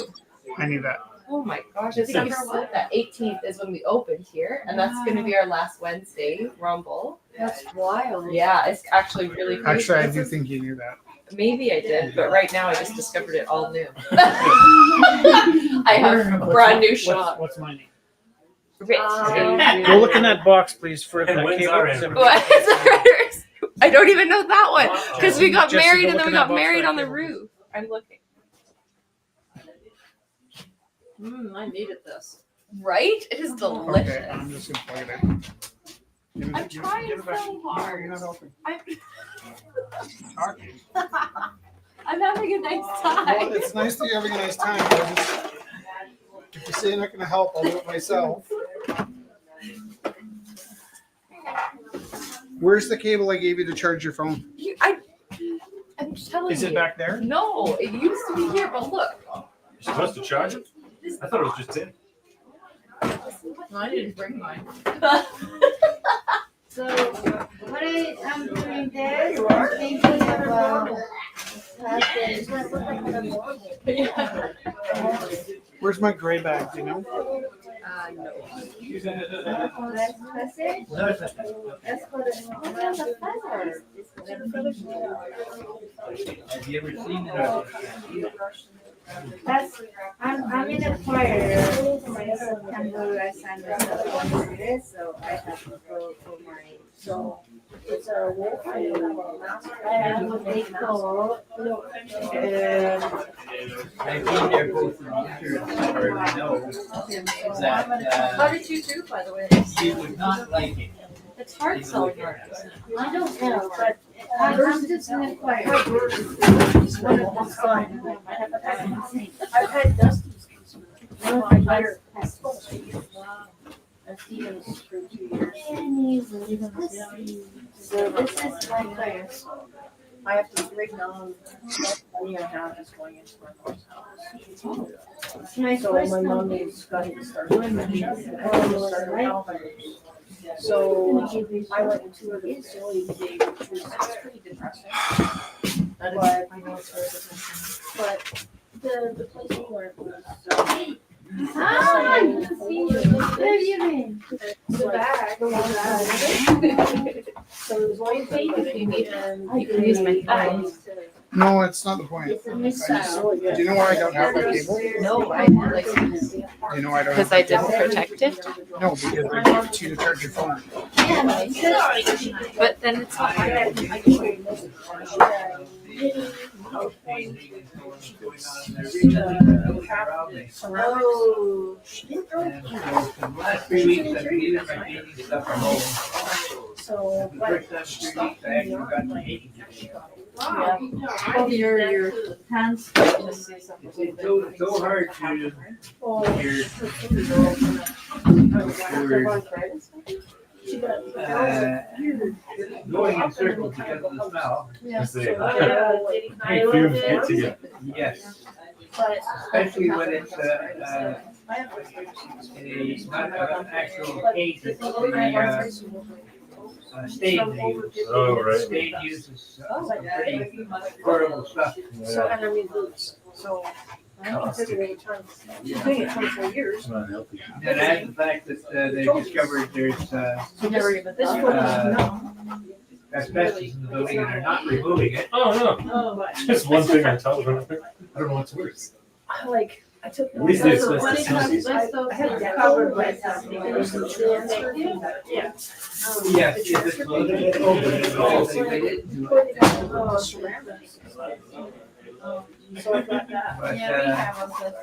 I knew that. Oh my gosh, I think you said that 18th is when we opened here, and that's going to be our last Wednesday Rumble. That's wild. Yeah, it's actually really crazy. Actually, I do think you knew that. Maybe I did, but right now I just discovered it all new. I have a brand new shop. What's my name? Rich. Go look in that box, please, for And that when's cable. our Is it- What is hers? I don't even know that one because we got Jesse, married go and then look we in that got box married right on the there. roof. I'm looking. I needed this. Right? It is Okay, delicious. I'm just gonna plug it in. Give it- I'm give it- trying give it back. so No, hard. you're not helping. I'm having a nice Well, time. it's nice that you're having a nice time. But if you say you're not gonna help, I'll do it myself. Where's the cable I gave you to charge your phone? I'm telling Is you. it back there? No, it used to be here, but look. You're supposed to charge it? I thought it was just in. I didn't bring mine. So what I'm doing this, I'm thinking about Where's my gray bag? Do you know? No. That's it. That's for the feather. Have you ever seen it? That's I'm in a choir. My September I signed myself for this, so I have to go for my it's a wolf. I have what they call I've been there both in insurance or no, that How did you do, by the way? she would not like it. It's hard selling artists. I don't know, but I'm just in a choir. I've had Dusty's. Stevens for 2 years. So this is my choir. I have to break down that money I have is going into my mom's house. It's my So first my mom time. needs got to start doing So I went into a facility today, which was pretty depressing. But the place we went was Hi, good to see you. Where have you been? the bag. So it was only paid if you need You can use my bag. No, it's not the point. It's a I just, missile. do you know why I don't have my cable? No, I like Do you know why I don't? because have I didn't protect it. No, because I gave it to you to charge your phone. Yeah, because But then it's not oh, Last 3 weeks I've been eating my baby stuff from home. So, The first time 3 weeks I actually got my baby. oh, your hands. It's so hard to going in circles because of the smell. Just say, Hey, hey, fumes get to you. Yes, But especially when it's not an actual case, it's the state they use. Oh, right. State uses some pretty horrible stuff. So, and I mean boots. So, I don't consider it I've been doing it 24 years. Not healthy. And add the fact that they discovered there's So never even this one, no. asbestos in the building and they're not removing it. Oh, no. Oh, but Just one thing on top of another. I don't know what's worse. like, I took. At least it's I less disease. had that covered by something. There's some insurance. Yeah. Yes, it's a little bit open. It's all they didn't do it. Ceramics. So I got that. But, Yeah, we have also.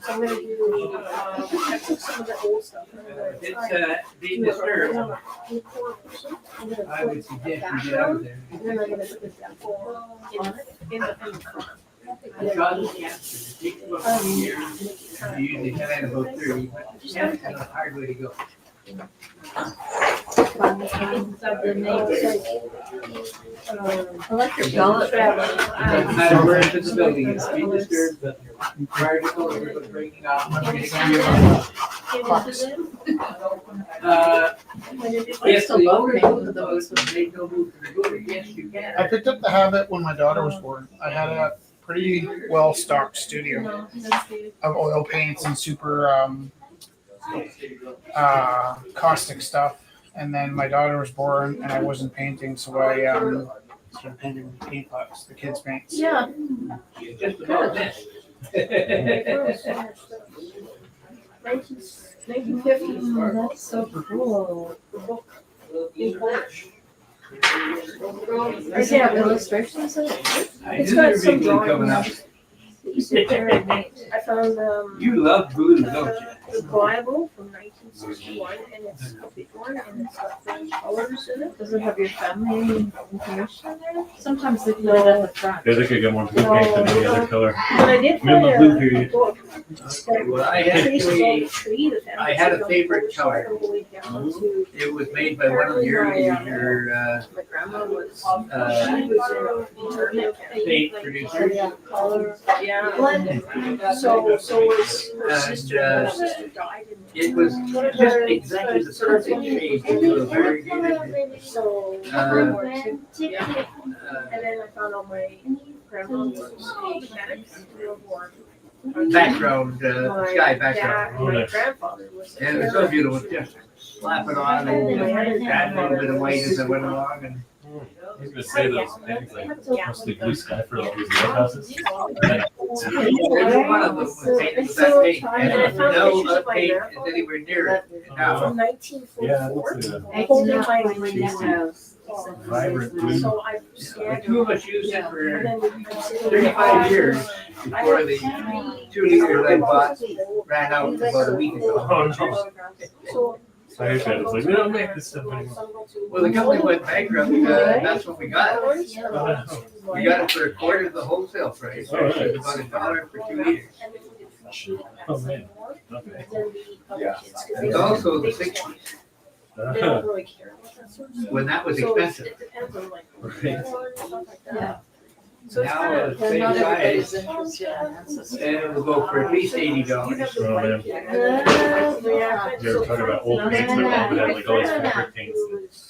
So I'm gonna do, I took some of the old stuff. And I'm gonna it's, try being to do it disturbed, on a record person. I'm gonna I would put suggest that you get out down, there. and then I'm gonna put that form in the front. Because cancer, it takes about 3 years. You usually have it about 30, but cancer's a hard way to go. Electric dollars. Doesn't matter where it's in the building, it's being disturbed, but particles are breaking off. Yes, the owner of those made no move to the good, yes, you can. I picked up the habit when my daughter was born. I had a pretty well stocked studio of oil paints and super caustic stuff. And then my daughter was born and I wasn't painting, so I started painting paint pots, the kids' paints. Yeah. Just about this. 1950s. That's so cool. In Polish. Does it have illustrations in it? I It's knew got there some would be one coming up. drawings. I found You love blue, don't you? the Bible from 1961, and it's a big one, and it's got French colors in it. Does it have your family information in there? Sometimes they put it at the front. Yeah, they could get more blue paint than any other color. But I did Middle find of blue a period. book Well, I that traces all the actually, tree, the family I had a tree on favorite the color. all the way down to it was made by one of your my grandma was. She was an internet paint producers. Yeah. So was her And, sister. Her sister died in It was just exactly the perfect shade to do a very good, So, yeah. And then I found out my grandma was a mechanic World War. background, My sky dad, background. my grandfather was. And it was so beautiful, just slap it on and just add a little bit of white as I went along and. I was gonna say those things like mostly blue sky for all these lighthouses. Every one of them was painted with that paint, and no other paint is anywhere near it now. From Yeah, it 1944. looks like I Holding did not my find my lease. house. Vibrant blue. So I The scanned. two of us used it And for then we considered. 35 years before the 2 liters I bought ran out about a week ago. Oh, no. So. I hate that. It's like, we don't make this stuff anymore. Well, the company went bankrupt, that's what we got. We got it for a quarter of the wholesale price, which is about $1 for 2 liters. Oh, man. Okay. It's also the 60s, They don't really care about that sort of stuff. when that was So expensive. it depends on like. Right. Stuff like that. Yeah. So it's Now kind it's of. same Not everybody's size, interested in that system. and it will go for at least $80. Oh, man. Yeah. You ever talk about old paints, my mom would have like all these fabric paints.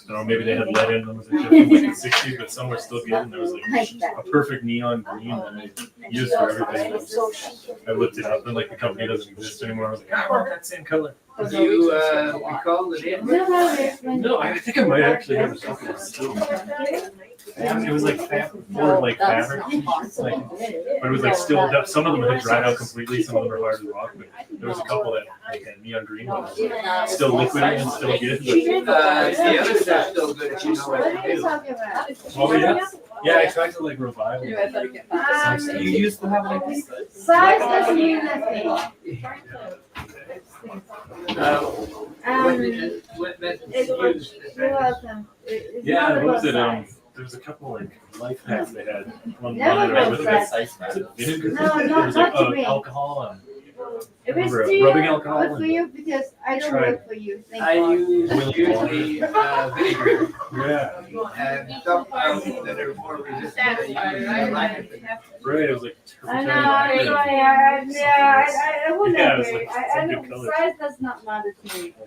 I don't know, maybe they had lead in them as a gift from like the 60s, but some were still good. And there was like a perfect neon green that I used for everything. So she can. I looked it up and like the company doesn't exist anymore. I was like, I want that same color. Do you, recall the name? No, I think I might actually have something that's still. It was like fabric, like, but it was like still. Some of them had dried out completely. Some of them were hard as rock. But there was a couple that like had neon green ones, still liquid and still good. The others are still good if you know what to do. Oh yeah, yeah. I tried to like revive Anyway, it. I better get back to You used to have like this. Size doesn't mean nothing. What method It's you what- use? You're welcome. It's Yeah, not what was about it? size. There was a couple like life hacks they had. One Never that I about was size. was it vinegar? No, There not was like to me. alcohol and If it's Remember, to you, rubbing alcohol good for and- you because I don't Try. work for you. Thank I God. use usually vinegar yeah, and some that are more resistant. I use lactic. right. It was like I know, turpentine I wouldn't Yeah, it was agree. like I some good don't, colors. size does not matter to me. A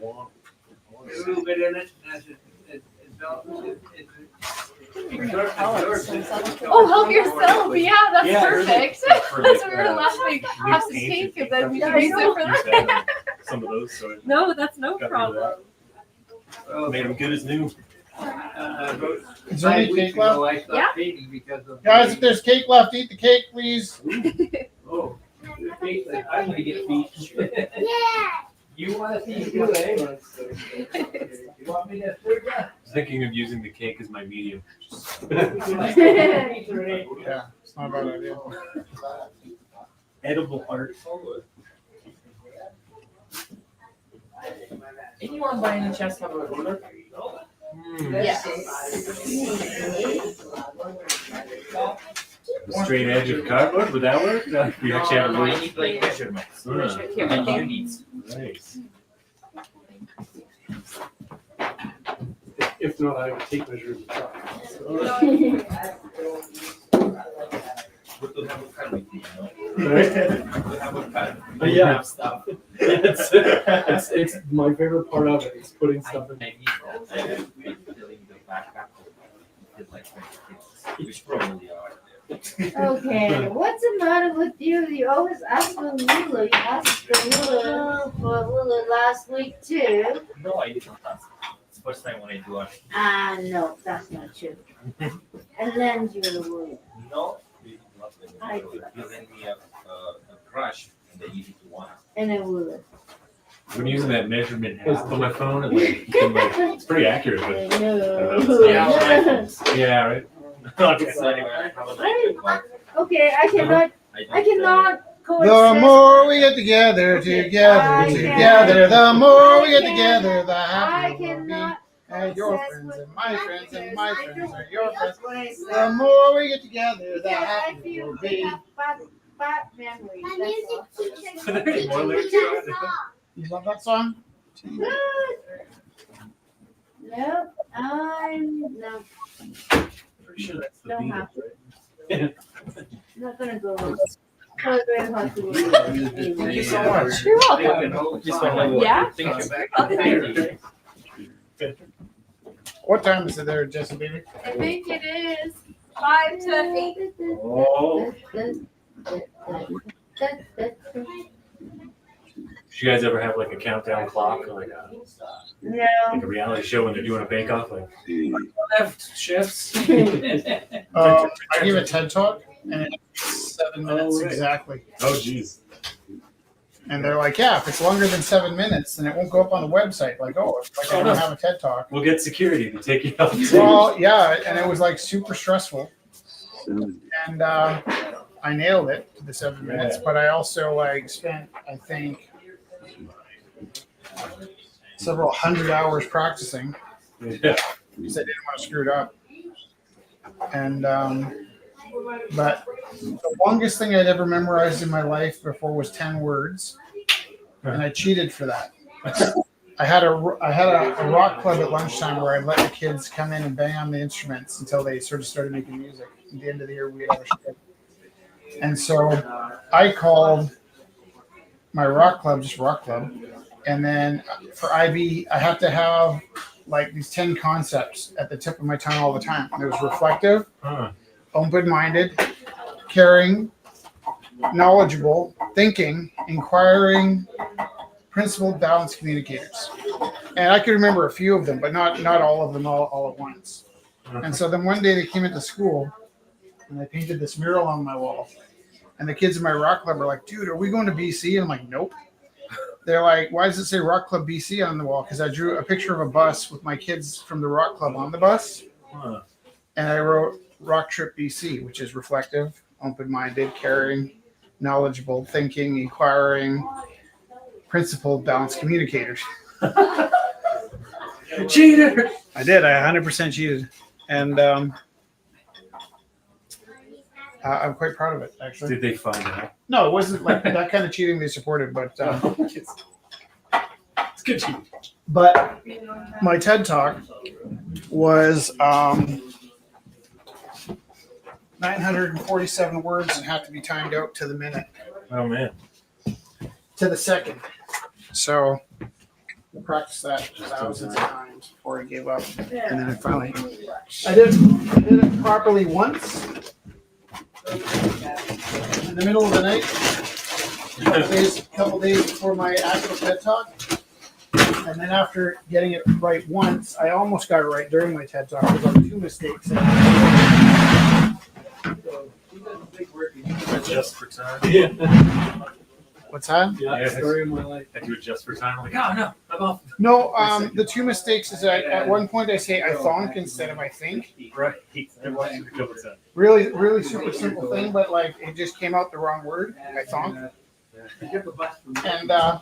little bit in it, that's it. Oh, help yourself. Yeah, that's Yeah, there's perfect. for, That's like, what we were laughing. Have some paint cake and and then we stuff. can use it for Used that. that on some of those, so it No, that's no got rid of that. problem. Made them good as new. Is there any cake left? I stopped painting because of. Guys, if there's cake left, eat the cake, please. Oh, the cake that I'm gonna get beat. You wanna see it do it, eh? You want me to third that? I was thinking of using the cake as my medium. Yeah, it's not a bad idea. Edible art. Anyone by any chance have a ruler? Yes. Straight edge of cardboard, would that work? No, you actually have a I ruler. need like measurements. Here, And units. Nice. If not, I would take measures of the truck. Good to have a pen with you, Right? Good to have a pen. Yeah. Have stuff. It's my favorite part of it, is putting stuff in. I need that. I have been filling the backpack with like 20 kids, which probably are. Okay, what's the matter with you? You always ask for ruler. You asked the ruler for a ruler last week too. No, I didn't ask. It's the first time when I do it. No, that's not true. I lend you the ruler. No, you did not let me I do it. You lent me a brush and the easy to want. And a ruler. When using that measurement app on my phone, and like, you can, like, it's pretty accurate, but No. yeah, right. Okay, so anyway, I have a knife, but Okay, I cannot I coexist. The more we get together, together, the more we get together, the I happier we'll be. cannot. And your coexist friends with and my friends and my because friends I are your don't- friends. That's what I The said. more we get together, the Because I happier feel we'll we be. have bad memories. That's all. There's more lyrics to it. You love that song? No, no, Pretty sure that's the don't beat. have to. Not gonna go. Cause very hard to work. Thank you so much. You're welcome. Yeah? What time is it there, Jesse, baby? I think it is 5 to 8. Oh. Did you guys ever have like a countdown clock or like No. a reality show when they're doing a bake off? Like Left chefs. I give a TED talk and it's 7 minutes exactly. oh geez. And they're like, yeah, if it's longer than 7 minutes, then it won't go up on the website. Like, oh, it's like I don't have a TED talk. We'll get security to take you out. too. Well, yeah, and it was like super stressful. And I nailed it to the 7 minutes, but I also like spent, I think, several hundred hours practicing Yeah. because I didn't want to screw it up. And but the longest thing I'd ever memorized in my life before was 10 words, and I cheated for that. I had a rock club at lunchtime where I'd let the kids come in and bang on the instruments until they sort of started making music. At the end of the year, we'd have a show. And so I called my rock club just rock club. And then for IB, I have to have like these 10 concepts at the tip of my tongue all the time. It was reflective, Huh. open-minded, caring, knowledgeable, thinking, inquiring, principled, balanced communicators. And I could remember a few of them, but not all of them all at once. And so then one day they came into school and I painted this mural on my wall. And the kids in my rock club were like, dude, are we going to BC? And I'm like, nope. They're like, why does it say Rock Club BC on the wall? Because I drew a picture of a bus with my kids from the rock club on the bus. Huh. And I wrote Rock Trip BC, which is reflective, open-minded, caring, knowledgeable, thinking, inquiring, principled, balanced communicators. Cheater. I did. I 100% cheated. And I'm quite proud of it, actually. Did they find out? No, it wasn't like that kind of cheating they supported, but It's good cheating. but my TED Talk was 947 words and had to be timed out to the minute, Oh man. to the second. So I practiced that thousands of times before I gave up. And then I finally, I did it properly once in the middle of the night, a couple days before my actual TED Talk. And then after getting it right once, I almost got it right during my TED Talk. There was like 2 mistakes. Just for time. Yeah. What's that? Yeah, Story of my life. Had to adjust for time. I'm like, oh no, I'm off. No, the two mistakes is that at one point I say I thonk instead of I think. Right. I watched it a couple times. Really super simple thing, but like it just came out the wrong word. I thonk. I took a bus from And to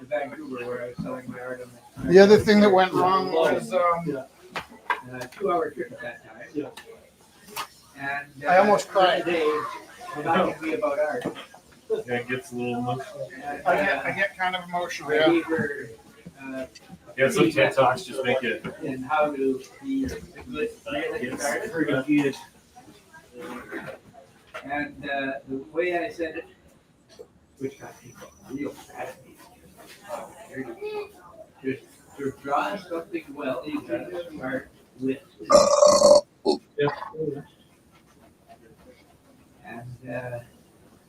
Vancouver where I was selling my art on the other thing that went wrong was a 2-hour trip at that time. Yeah. And I almost cried. Today, reminding me about art. Yeah, it gets a little emotional. And, I get kind of emotional. I Yeah. gave her Yeah, some TED Talks just make it. in how to be a good realistic art pretty. And the way I said it, which got people real mad at me. Just to draw something well, you gotta start with. And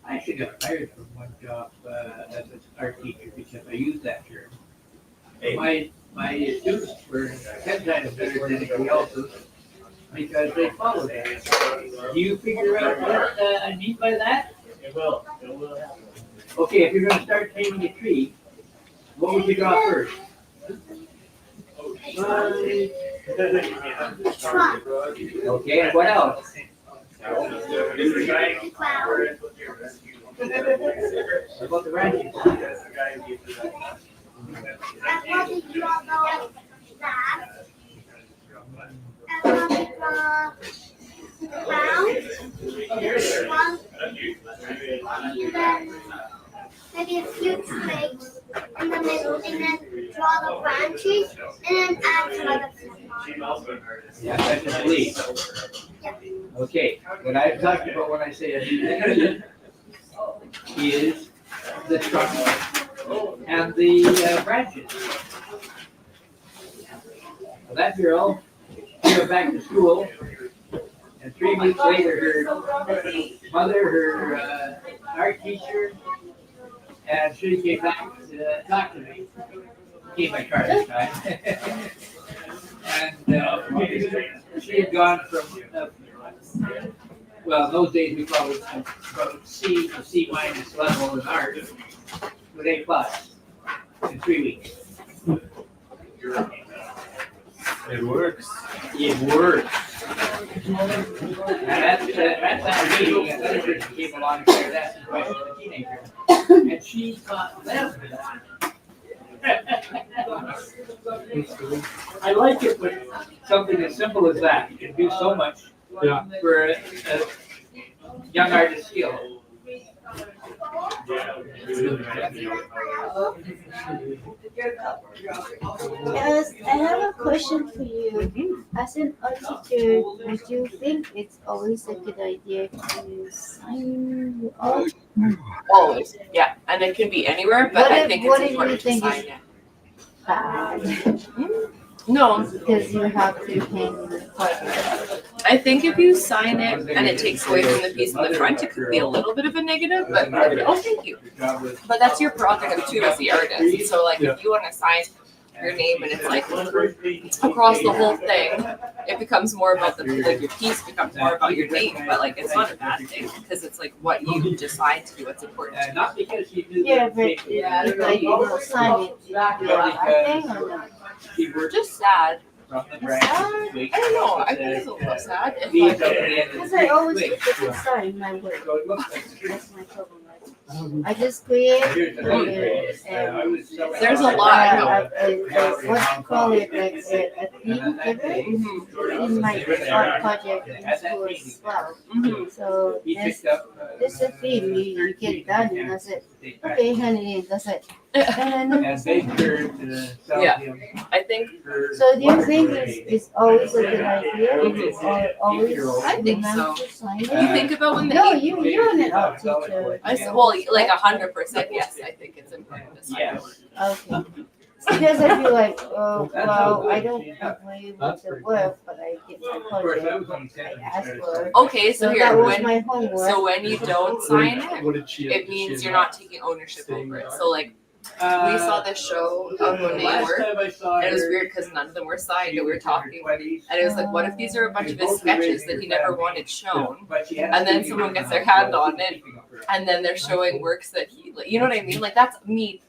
I actually got fired from one job as an art teacher because I used that term. My students were 10 times better than anybody else's because they followed it. Do you figure out what I mean by that? It will. It will happen. Okay, if you're gonna start painting a tree, what would you draw first? Okay, and what else? What about the branches? Maybe a few twigs in the middle, and then draw the branches, and then add some other flowers. Yeah, that's a leaf. Okay, what I'm talking about when I say a leaf is the trunk and the branches. Well, that girl, she went back to school, and 3 weeks later, her mother, her art teacher, and she came back to talk to me. Gave my card this time. And she had gone from, well, in those days we called it from C to C- level in art with A+ in 3 weeks. It works. It works. And that's that meeting, another person came along and started asking questions to the teenager. And she thought them. I like it when something as simple as that can do so much for a young artist's skill. Yes, I have a question for you. As an art teacher, would you think it's always a good idea to sign your art? Always, yeah, and it can be anywhere, but I think What it's do you important to think sign is it. bad? No, Because you have to paint the project. I think if you sign it and it takes away from the piece in the front, it could be a little bit of a negative, but oh, thank you. But that's your prerogative too as the artist. So like if you want to sign your name and it's like across the whole thing, it becomes more about the like your piece becomes more about your name, but like it's not a bad thing because it's like what you decide to do, what's important to you. Not because she knew Yeah, that but if I don't sign it, is that a bad thing or not? she worked Just sad. from the It's branch. sad. I don't know. I think it's a little sad. If Leaves like, up at the end of Because the I always twig. think it's sign my work. So it looks like a tree. That's my trouble. I just create Here's the other tree. I was selling- There's a lot. what you call it, like a theme giver in my art project in school as well. mhm. So He there's, picked up. there's a theme, you get done, and that's it. Okay, hand it in, that's it. And And they turned sell Yeah. him I think her. so do you think it's always a good idea, or always I think remember so. to sign You it? think about when the No, you're an art teacher. well, like 100%. Yes, I think it's important to sign. Yes. Okay. Because I feel like, well, I don't agree with the work, but I get my Of course, that project. was only 10 I minutes. asked for it. Okay, so So here that was when my homework. so when you don't sign it, What did she? it means you're not taking ownership over it. So like We saw this show of when they Last worked. time I saw And it was her, weird because none of them were signed, and we were talking. twenties, And it was like, what if these are a bunch of his sketches that he never wanted shown? but she has And then to be someone gets their hand on it, and then they're showing works that he, like, you know what I mean? Like, that's me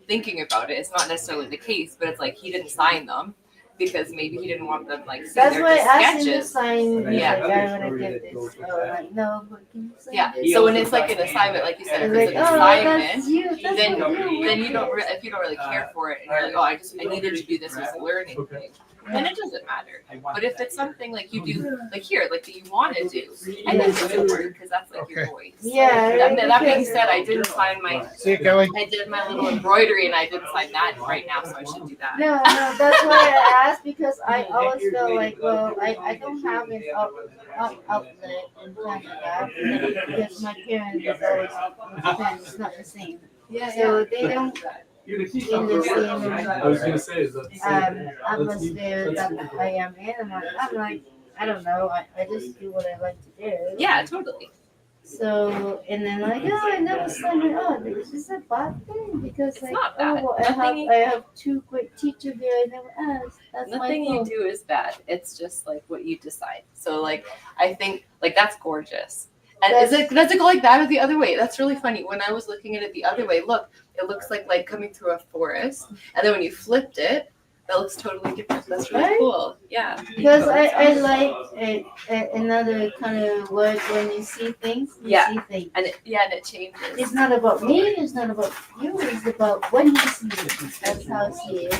thinking about it. It's not necessarily the case, but it's like he didn't sign them because maybe he didn't want them like sitting That's there why just I asked him to sketches. sign. He's Yeah. like, I want to get this. Oh, I'm like, no, but can you sign Yeah. this? So when it's like an assignment, like you said, if He's it's like, an oh, that's assignment, you. That's then what you. then you don't really, if you don't really care for it, and you're like, oh, I needed to do this as a learning thing, then it doesn't matter. But if it's something like you do, like here, like that you want to do, and then it's important because that's like your Okay. voice. Yeah. That being because- said, I didn't sign my, See you, Kelly. I did my little embroidery, and I didn't sign that right now, so I should do that. No, that's why I asked because I always feel like, well, I don't have an outlet in Canada because my parents is always it's not the same. Yeah, So they don't You can see in something. the same I was gonna say, is that atmosphere that I am in. I'm like, I don't know. I just do what I like to do. Yeah, totally. So and then like, oh, I never signed it. Oh, this is a bad thing because It's like, not oh, bad. well, Nothing I have two great teachers here. I never asked. That's Nothing my you fault. do is bad. It's just like what you decide. So like I think like that's gorgeous. And is it does it go like that or the other way? That's really funny. When I was looking at it the other way, look, it looks like coming through a forest. And then when you flipped it, that looks totally different. That's really Right? cool. Yeah. Because I like another kind of word when you see things, you Yeah. see things. And it changes. It's not about me, it's not about you, it's about what you see. That's how I see it.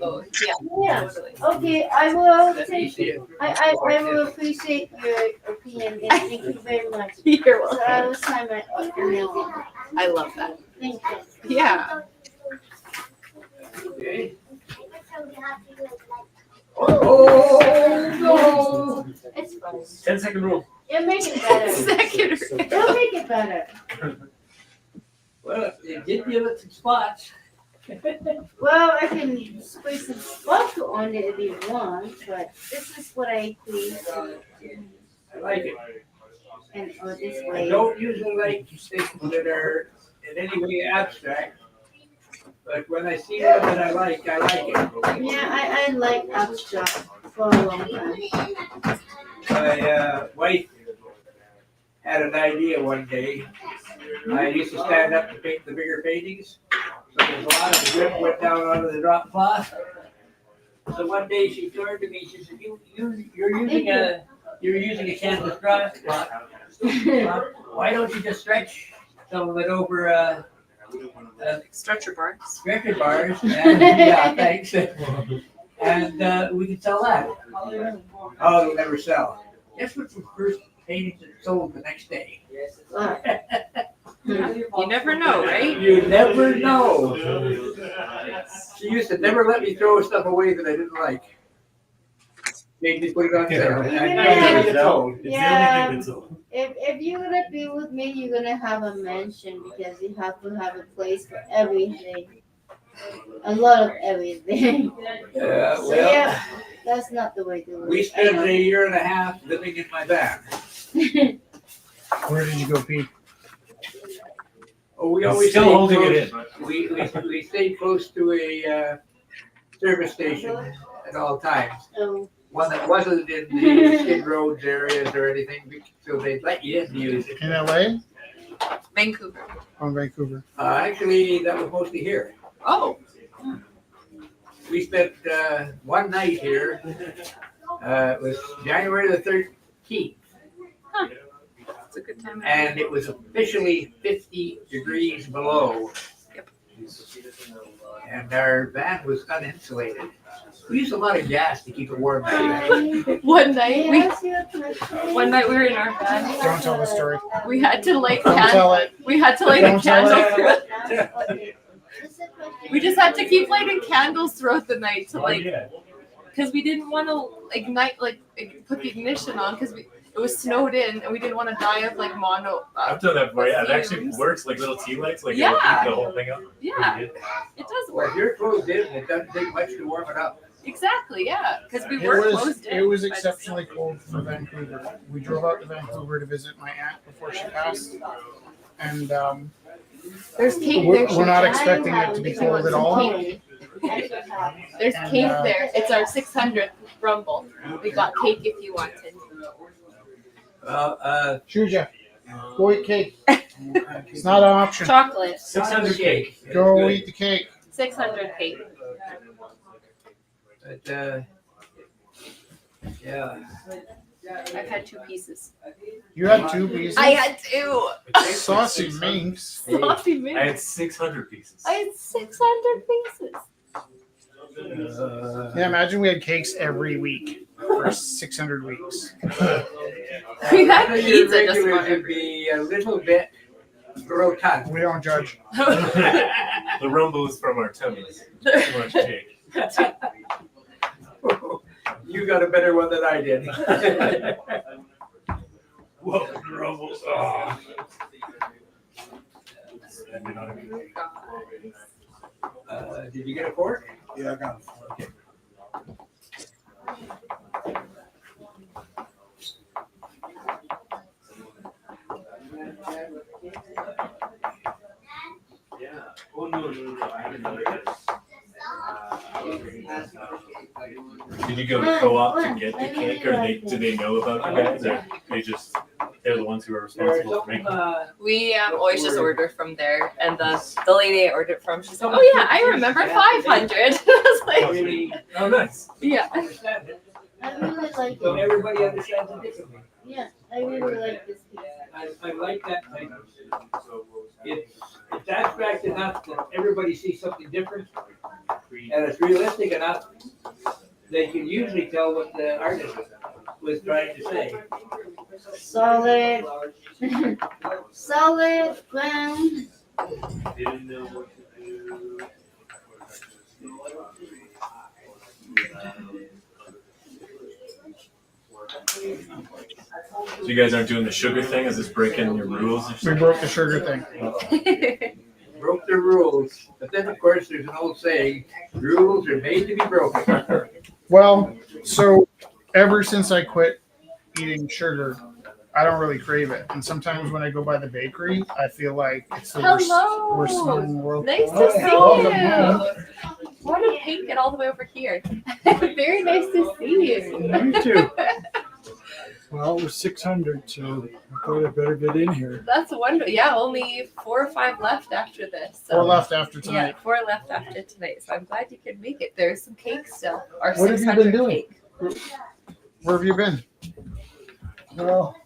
Oh, yeah. Yeah. Totally. Okay, I will Let me take see it. I will appreciate your opinion and thank you very much. You're So welcome. I will sign my email. I love that. Thank you. Yeah. Okay. Oh, no. It's fine. 10-second rule. You'll make it better. Second. You'll make it better. Well, it did give it some spots. Well, I can spray some sparkle on it if you want, but this is what I create. I like it. And or this I way. don't usually like things that are in any way abstract. But when I see one that I like it. Yeah, I like abstract for a long time. My wife had an idea one day. I used to stand up to paint the bigger paintings. So there's a lot of drip went down onto the drop cloth. So one day she turned to me, she said, you're using a canvas drop cloth. Why don't you just stretch some of it over Stretcher bars. stretcher bars? And, yeah, thanks. And we can sell that. Oh, it'll never sell. Guess what's the first painting that sold the next day? You never know, right? You never know. She used to never let me throw stuff away that I didn't like. Made me put it on sale. It's I Yeah. never get told. the only Yeah. thing that's sold. If you're gonna be with me, you're gonna have a mansion because you have to have a place for everything. A lot of everything. Yeah, So well, yeah, that's not the way to do it. we spent a year and a half living in my van. Where did you go, Pete? Oh, we It's always still stayed holding close. it in. We stayed close to a service station at all times. So One that wasn't in the skid roads areas or anything, so they'd let you in to use it. In LA? Vancouver. On Vancouver. Actually, that was mostly here. Oh. We spent one night here. It was January the 13th, It's a good time. and it was officially 50 degrees below. Yep. And our van was uninsulated. We used a lot of gas to keep it warm back then. One night we yes, you can. one night we were in our van. Don't tell the story. We had to light Don't tell it. we had to light a Don't tell candle it. throughout. We just had to keep lighting candles throughout the night to like Yeah. because we didn't want to ignite put the ignition on because it was snowed in and we didn't want to die of like I've done that before. Yeah, it actually fumes. works like little tea lights, like Yeah. it'll keep the whole thing up. Yeah, Pretty good. it does Well, work. if you're closed in, it doesn't take much to warm it up. Exactly, yeah, because we It were was closed in. it was by the exceptionally cold for Vancouver. We drove out to Vancouver to visit my aunt before she passed, and There's cake We're there. we're not expecting it to be cold at all. There's cake there. It's our 600th Rumble. We got cake if you wanted. Shuja, go eat cake. It's not an option. Chocolate. 600 cake. Go eat the cake. 600 cake. But, yeah. I've had 2 pieces. You had 2 pieces. I had 2. Saucy minx. Saucy minx. I had 600 pieces. I had 600 pieces. Yeah, imagine we had cakes every week for 600 weeks. We had Your pizza just regulars about would be a little bit grotesque. We don't judge. The rumbles from our tummies. Too much cake. You got a better one than I did. Welcome to rumbles. Oh. Did you get a fork? Yeah, I got it. Oh, no, I have another. Did you go to co-op to get the cake, or do they know about you guys, or they're the ones who are responsible for making it? We always just order from there, and the lady I ordered from, she's like, "Oh yeah, I remember 500." I was like, Really Oh, nice. "Yeah." understand it. I really like So it. everybody understands it differently. Yeah, I really like this piece. I like that thing. It's abstract enough that everybody sees something different, and it's realistic enough they can usually tell what the artist was trying to say. Solid. Solid ground. Didn't know what to do. So you guys aren't doing the sugar thing? Is this breaking your rules or We something? broke the sugar thing. Broke the rules, but then of course there's an old saying, rules are made to be broken. Well, so ever since I quit eating sugar, I don't really crave it. And sometimes when I go by the bakery, I feel like it's the Hello. worst smell in the world. Nice to Oh, see welcome home. you. Why did Pink get all the way over here? Very nice to see you. Me too. Well, we're 600, so I thought I better get in here. That's wonderful. Yeah, only 4 or 5 left after this. So. 4 left after Yeah, tonight. 4 left after tonight. So I'm glad you could make it. There's some cake still. Our What have you 600 been doing? cake. Where have you been? Well,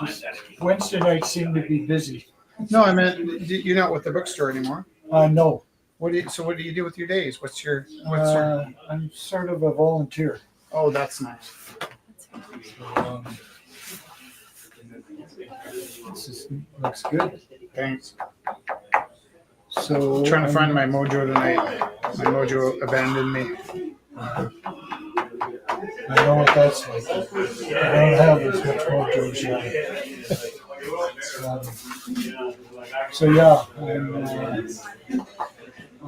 just Wednesday night seemed to be busy. No, I meant you're not with the bookstore anymore. No, What do you do with your days? What's your I'm sort of a volunteer. Oh, that's nice. Um, looks good. Thanks. So Trying to find my mojo tonight. My mojo abandoned me. I know what that's like. I don't have as much mojo as so yeah, I'm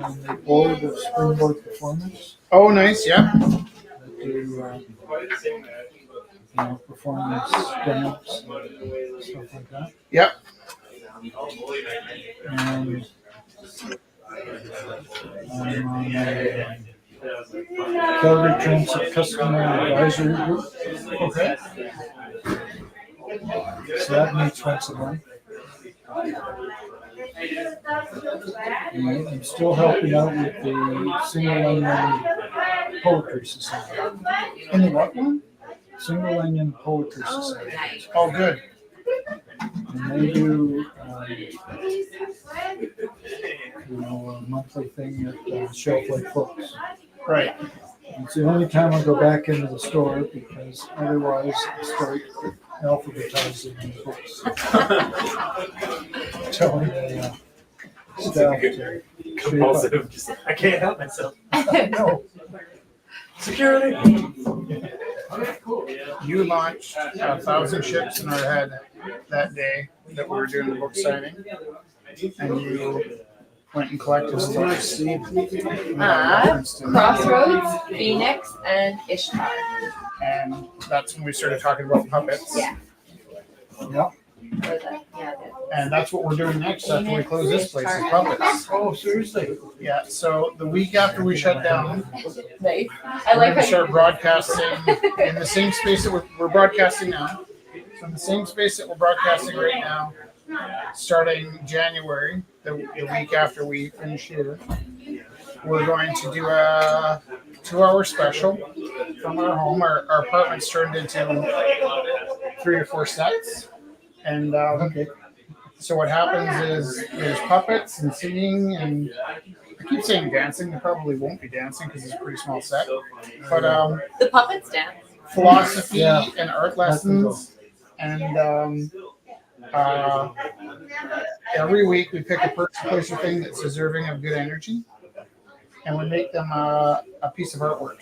on the board of Springboard Performance. Oh, nice. Yeah. I do performance dance and stuff like that. Yep. And I'm on a Calgary Transit Customer Advisory Group. Okay. So that meets once a month. And I'm still helping out with the Single Onion Poetry Society. And the what one? Single Onion Poetry Society. Oh, good. And they do, a monthly thing at Shelf Lake Books. Right. It's the only time I go back into the store because otherwise I start alphabetizing the books. Telling the staff to shape Compulsive. Just, I can't help myself. up. No, Security. You launched 1,000 ships in our head that day that we were doing the book signing, and you went and collected the books. Crossroads, Phoenix, and Ishtar. And that's when we started talking about puppets. Yeah. yeah, Or the- yeah, And that's what we're doing next after we close this place, is puppets. Oh, seriously? Yeah, so the week after we shut down, Nice. we're gonna start broadcasting in the same space that we're broadcasting now. So in the same space that we're broadcasting right now, starting January, the week after we finish here, we're going to do a 2-hour special from our home. Our apartment's turned into 3 or 4 sets. And so what happens is there's puppets and singing, and I keep saying dancing. There probably won't be dancing because it's a pretty small set. But The puppets dance. philosophy and art lessons. And every week we pick a person, place, or thing that's deserving of good energy, and we make them a piece of artwork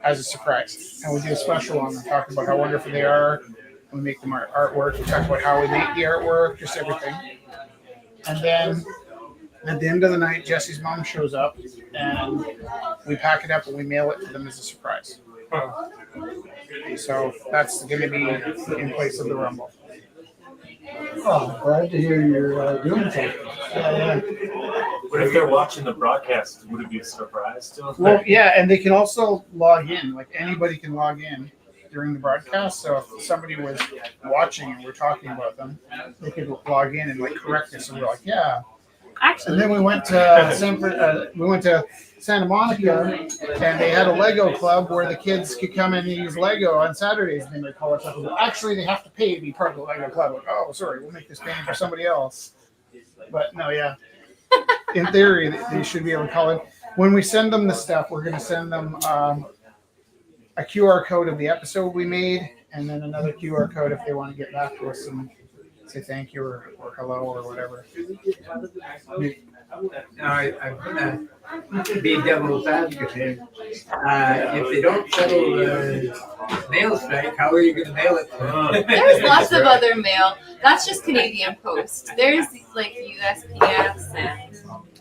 as a surprise. And we do a special on them, talk about how wonderful they are. We make them artwork. We talk about how we make the artwork, just everything. And then at the end of the night, Jesse's mom shows up, and we pack it up and we mail it to them as a surprise. So that's going to be in place of the Rumble. Oh, glad to hear you're doing something. Yeah. What if they're watching the broadcast? Would it be a surprise to them? Well, yeah, and they can also log in. Like anybody can log in during the broadcast. So if somebody was watching and we're talking about them, they could log in and like correct us. And we're like, yeah. Actually, And then we went to Santa Monica, and they had a Lego club where the kids could come in and use Lego on Saturdays. And they would call it something. Actually, they have to pay to be part of the Lego club. Like, oh, sorry, we'll make this payment for somebody else. But no, yeah. In theory, they should be able to call in. When we send them the stuff, we're going to send them a QR code of the episode we made, and then another QR code if they want to get back to us and say thank you or hello or whatever. Now, I'm gonna be devil's advocate here. If they don't settle the mail strike, how are you gonna mail it? there's lots of other mail. That's just Canadian Post. There's like USPS and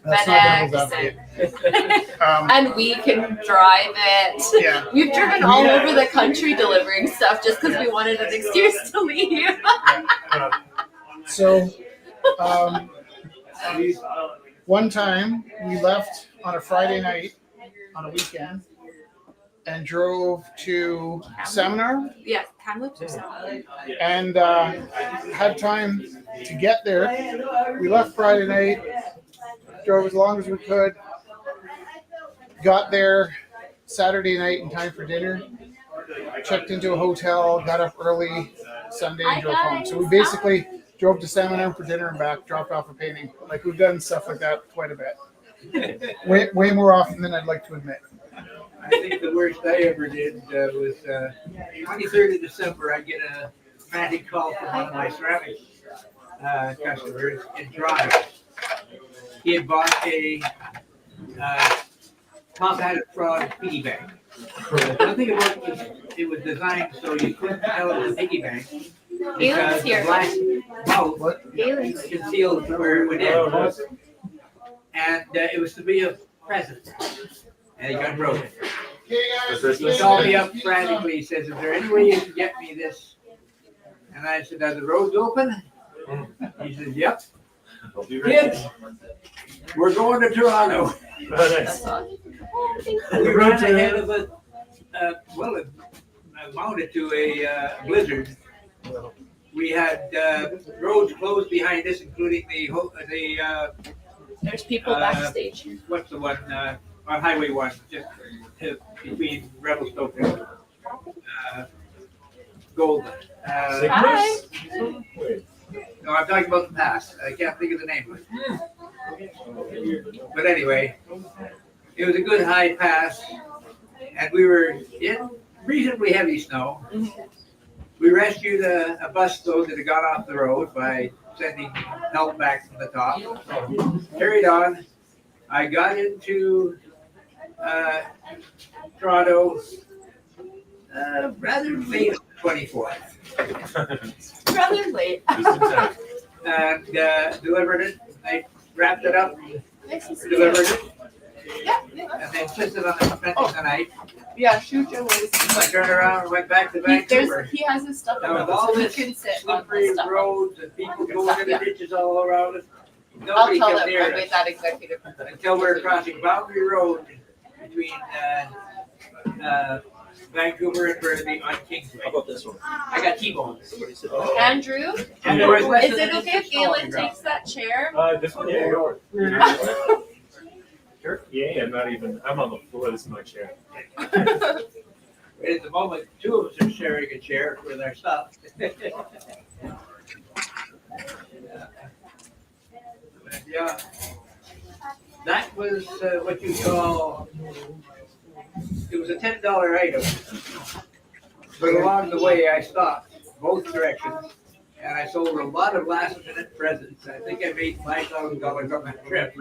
That's not devil's FedEx advocate. and we can drive it. Yeah. We've driven all over the country delivering stuff just because we wanted an excuse to leave. So, one time we left on a Friday night on a weekend and drove to Seminar Yeah, Kamloops or something. and had time to get there. We left Friday night, drove as long as we could, got there Saturday night in time for dinner, checked into a hotel, got up early Sunday and drove home. So we basically drove to Seminar for dinner and back, dropped off a painting. Like we've done stuff like that quite a bit. Way more often than I'd like to admit. I think the worst I ever did was 23rd of December. I get a frantic call from one of my ceramic customers in Toronto. He had bought a Tom had it frog piggy bank. Nothing about it was designed so you couldn't tell it was a piggy bank because the black mouth concealed where it went in. And it was to be a present. And it got broken. He called me up frantically. He says, "Is there any way you can get me this?" And I said, "Are the roads open?" He says, "Yep." Kids, we're going to Toronto. We ran ahead of it. It mounted to a blizzard. We had roads closed behind us, including the There's people backstage. what's the one on Highway 1, just between Revelstoke and Golden. Hi. No, I'm talking about the pass. I can't think of the name of it. But anyway, it was a good high pass, and we were in reasonably heavy snow. We rescued a bus though that had got off the road by sending help back from the top. Carried on. I got into Toronto rather late 24th. Rather late. And delivered it. I wrapped it up, delivered it, and then insisted on spending the night. Yeah, shoot your ways. I turned around and went back to He, Vancouver. he has his stuff Now, with around, all so he this can sit on slippery the stuff. roads and people going in the Yeah. ditches all around us, I'll nobody tell come him near I us made that executive. until we're crossing Boundary Road between Vancouver and Burnaby on Kingsway. How about this one? I got T-bones. Andrew, And there was less is than it an okay inch if of snow on Galen the ground. takes that chair? This one, yeah, go for it. Sure. Yeah, I'm on the floor. This is my chair. At the moment, two of us are sharing a chair with our stuff. Yeah. That was what you call, it was a $10 item. But along the way, I stopped both directions, and I sold a lot of last-minute presents. I think I made $5,000 on that trip.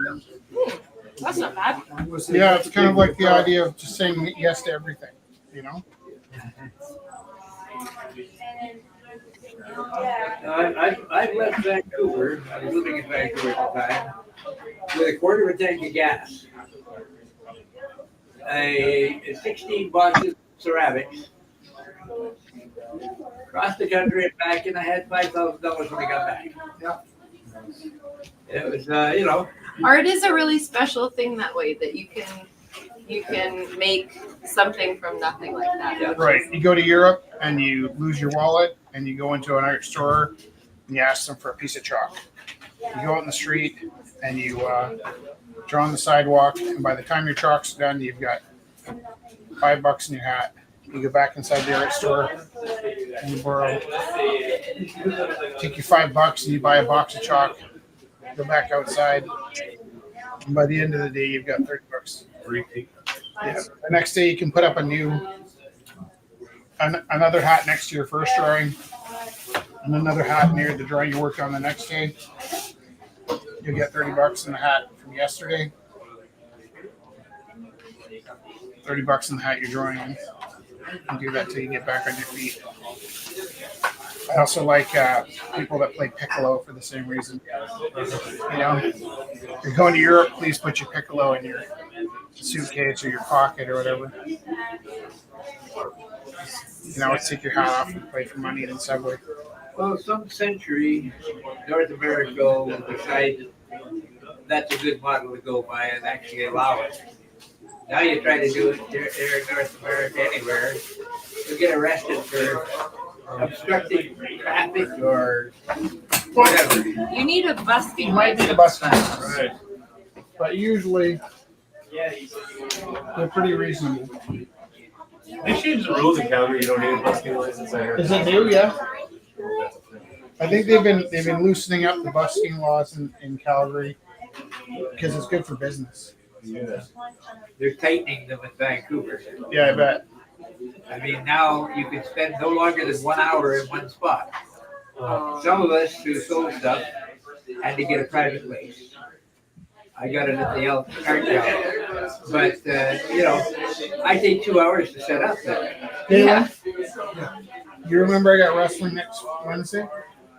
That's not bad. Yeah, it's kind of like the idea of just saying yes to everything, you know? I've left Vancouver, I was living in Vancouver at the time, with a quarter of a tank of gas, a 16 boxes of ceramics, across the country and back, and I had $5,000 when I got back. Yeah. It was, you know. Art is a really special thing that way, that you can make something from nothing like that. Right. You go to Europe and you lose your wallet and you go into an art store and you ask them for a piece of chalk. You go out in the street and you draw on the sidewalk, and by the time your chalk's done, you've got $5 in your hat. You go back inside the art store and you borrow, take your $5 and you buy a box of chalk, go back outside, and by the end of the day, you've got $30. Yeah. The next day, you can put up another hat next to your first drawing, and another hat near the drawing you worked on the next day. You'll get $30 in the hat from yesterday, $30 in the hat you're drawing in. And do that till you get back on your feet. I also like people that play piccolo for the same reason. You know, you're going to Europe, please put your piccolo in your suitcase or your pocket or whatever. You can always take your hat off and play for money in the subway. Well, some century, North America will decide that's a good model to go by and actually allow it. Now you try to do it here in North America anywhere, you'll get arrested for obstructing traffic or whatever. You need a busking. You might need a busking. Right. But usually, they're pretty reasonable. They changed the rules in Calgary. You don't need a busking license. I heard. Is it new? Yeah. I think they've been loosening up the busking laws in Calgary because it's good for business. Yeah. They're tightening them in Vancouver. Yeah, I bet. I mean, now you can spend no longer than 1 hour in one spot. Some of us who sold stuff had to get a private place. I got it at the Art Gallery. But, you know, I take 2 hours to set up that. Yeah. You remember I got wrestling next Wednesday?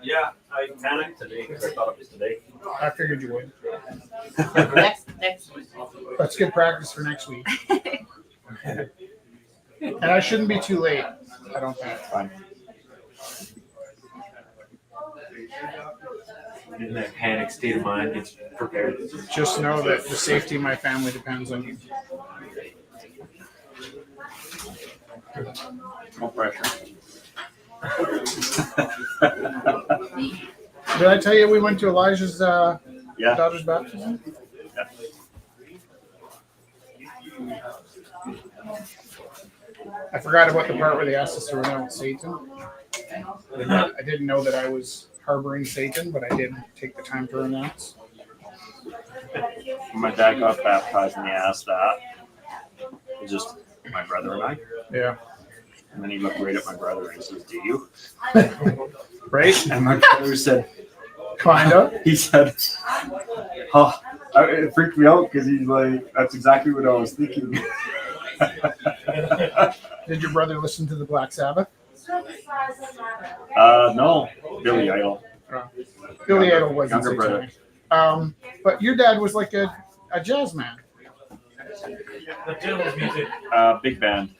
Yeah, I panicked today because I thought it was today. I figured you would. Next. That's good practice for next week. And I shouldn't be too late. I don't think. Fine. In that panic state of mind, it's prepared. Just know that the safety of my family depends on you. No pressure. Did I tell you we went to Elijah's Yeah. daughter's baptism? I forgot about the part where they asked us to renounce Satan. I didn't know that I was harboring Satan, but I did take the time to renounce. When my dad got baptized and he asked that, it was just my brother and I. Yeah. And then he looked right at my brother and he says, "Do you?" Right? And my brother said, Kind of. He said, "Oh, it freaked me out because he's like, that's exactly what I was thinking." Did your brother listen to the Black Sabbath? No, Billy Idol. Billy Idol wasn't Younger brother. satanic. But your dad was like a jazz man. The devil's music. Big band.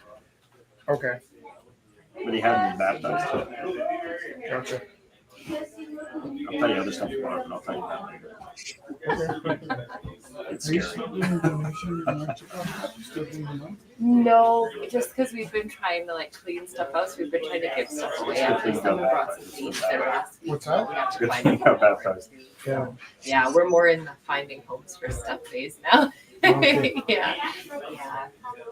Okay, But he hadn't been baptized yet. gotcha. I'll tell you other stuff about it, but I'll tell you that later. It's Are you scary. still doing donation in Mexico? Still doing the month? No, just because we've been trying to like clean stuff out, so we've been trying to give stuff away. After someone brought some seeds there last week. What's that? We have It's to good find thing you got homes. baptized. Yeah. Yeah, we're more in the finding homes for stuff phase now. Okay. Yeah.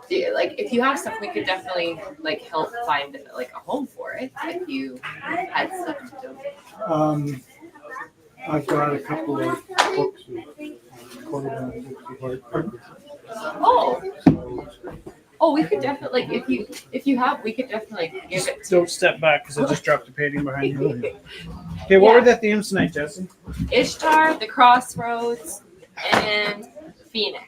Yeah, like if you have stuff, we could definitely like help find like a home for it if you had stuff to donate. I've got a couple of books with Cordovan books of hardcover. Oh, we could definitely like if you have, we could definitely give it. Don't step back because I just dropped the painting behind you. Okay, what were the themes tonight, Jesse? Ishtar, the Crossroads, and Phoenix.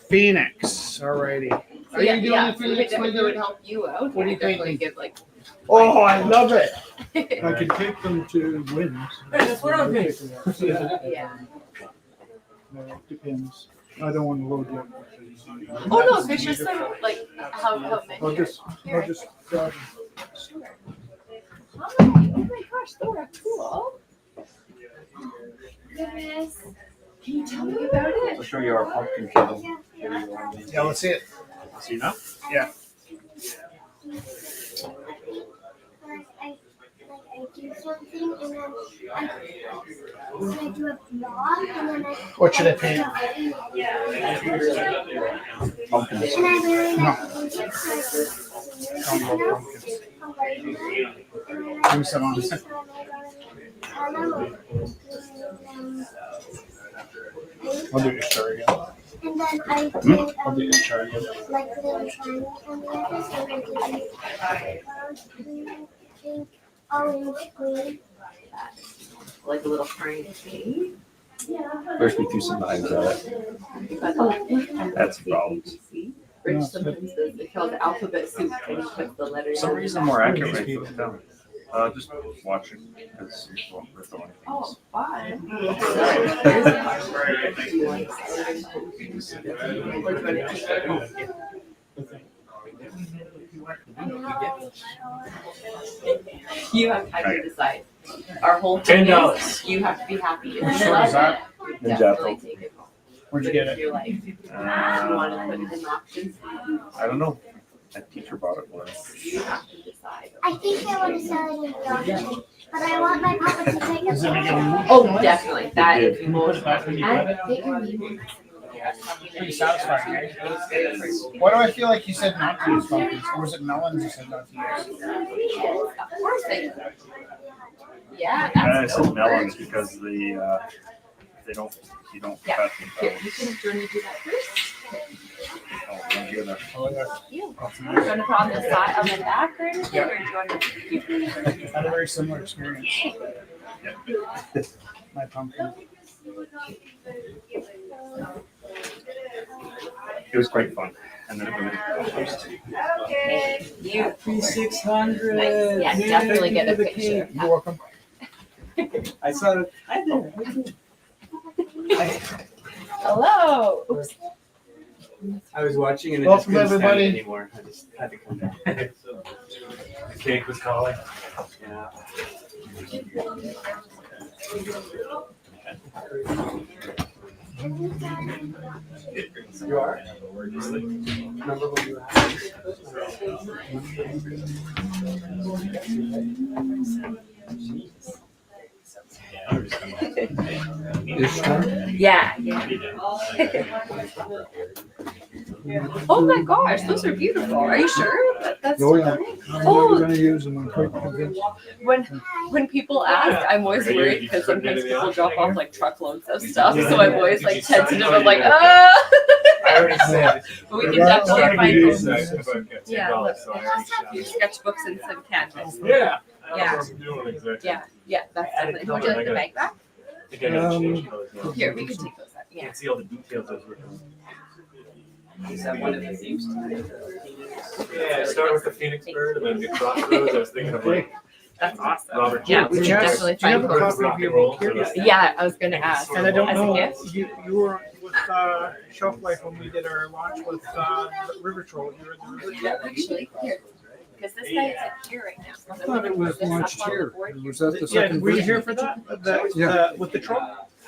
Phoenix. Alrighty. Are you doing yeah, the so we Phoenix? could, it would help you out. What do you We could definitely think? give like. Oh, I love it. I could take them to Wynn's. That's what I'm Yeah. No, it depends. I don't want to load you up. Oh no, there's just some like how many. I'll just grab them. Sure. Hi. Oh my gosh, Laura, cool. Goodness. Can you tell me about I'll it? show you our pumpkin kingdom. Yeah, let's see it. See now? Yeah. I do something and then I do a blog and then I. What should I paint? Pumpkins. And I really No. like music, so I do Don't music love now. pumpkins. And Give me some on. I'll do your story again. and then I did I'll do your story again. like little triangles on the edges, so I did pink, orange, green. Like a little triangle. First we threw some knives at it. That's the problem. Rich sometimes does, they call it alphabet soup and he puts the letters. For some reason more accurate right through it down. Just watching. It's well, we're throwing things. Oh, fun. You have time to decide. Our whole thing $10. is you have to be happy. Which one is that? Definitely take it home. Where'd you get it? Your life. You want to put it in auctions? I don't know. A teacher bought it once. You have to decide. I think I want to sell it in the auction, but I want my papa to take Is it a making Oh, definitely. That You is did. the most. Back when you got it? Get your name. Pretty satisfying, right? Why do I feel like you said not to use pumpkins? Or was it melons you said not to use? Of course they. Yeah, I that's. said melons because they don't, you don't Yeah. cut them. Here, you can, do you want to do that first? Oh, don't do that. Oh, yeah. You. Do you want to put on the side, on the back or anything, Yeah. or do you want to keep it? I had a very similar experience. My pumpkin. It was quite fun. And then it went into compost. You. 600. Nice. Yeah, definitely get a picture. You're welcome. I saw it. I did. Hello. Oops. I was watching and it Welcome, just couldn't stand everybody. it anymore. I just had to come back. The cake was calling. Yeah. You are? Remember when you asked? Yeah. Oh my gosh, those are beautiful. Are you sure? That's Oh, yeah. I'm Oh. never gonna use them. I'm quite convinced. when people ask, I'm always worried because sometimes people drop off like truckloads of stuff, so I'm always like tentative. I'm like, ah. I already said. But we can definitely find use those. this. Yeah, look, a few sketchbooks and some canvas. Yeah. Yeah. Exactly. Yeah, that's definitely. Would you like the bag back? I think I gotta change those. now. Here, we can take those out. Yeah. Can't see all the details I was working on. Is that one of the themes? Yeah, start with the Phoenix bird and then the crossroads. I was thinking of like That's awesome. Robert Yeah, we Johnson. should Yes. definitely Do you find have a those. copy of your book here? Yeah, I was gonna ask. And I don't As a know, gift? you were with Shelf Life when we did our launch with River Troll. You were at the River Yeah, Troll. actually, here. Because this guy isn't here right now. I thought it was launched here. Was that the Yeah, second were you version? here for that? Yeah. With the troll?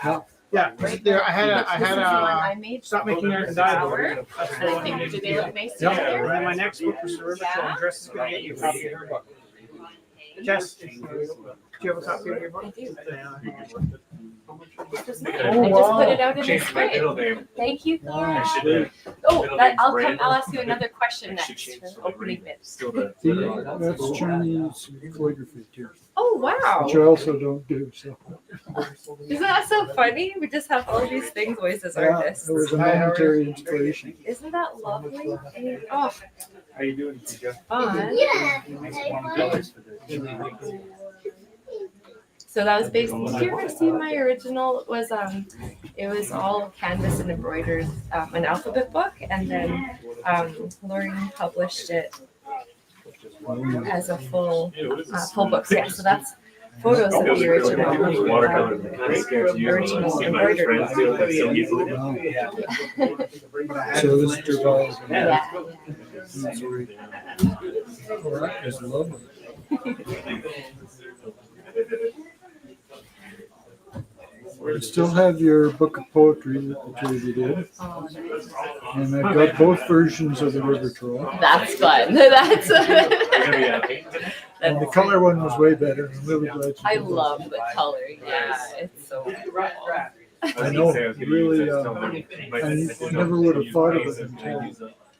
Yeah. Yeah, there, I had This is the one I made. Stop Making Art and Die Flower. book. That's And the I one. think, do they look nice Yeah. together? And then my next book was the River Troll. Jess is gonna get you a copy of her book. Jess, do you have a copy of your book? I do. Oh, I just wow. put it out in the Changed my middle spring. name. Thank you. I should Oh, middle that, name's I'll Brandon. ask you another question I should next change for to opening bit. Still the. That's Chinese calligraphy too, Oh, wow. which I also don't do, so. Isn't that so funny? We just have all these things always as Yeah, artists. it was a momentary inspiration. Isn't that lovely? Oh, How you doing, Chica? fun. Yeah. So that was based. Did you ever see my original? Was it was all canvas and embroidered, an alphabet book, and then Lauren published it as a full book. Yeah, so that's photos of the original. Watercolor, kind of scared to use them. See my friends do it so easily. So this is your guys. Yeah. All right, it's lovely. I still have your book of poetry that the two of you did, Oh, and I've got both versions of the River Troll. that's fun. That's. And the color one was way better. I'm really glad you I did that. love the color. Yeah, it's so cool. I know, really, I never would have thought of it until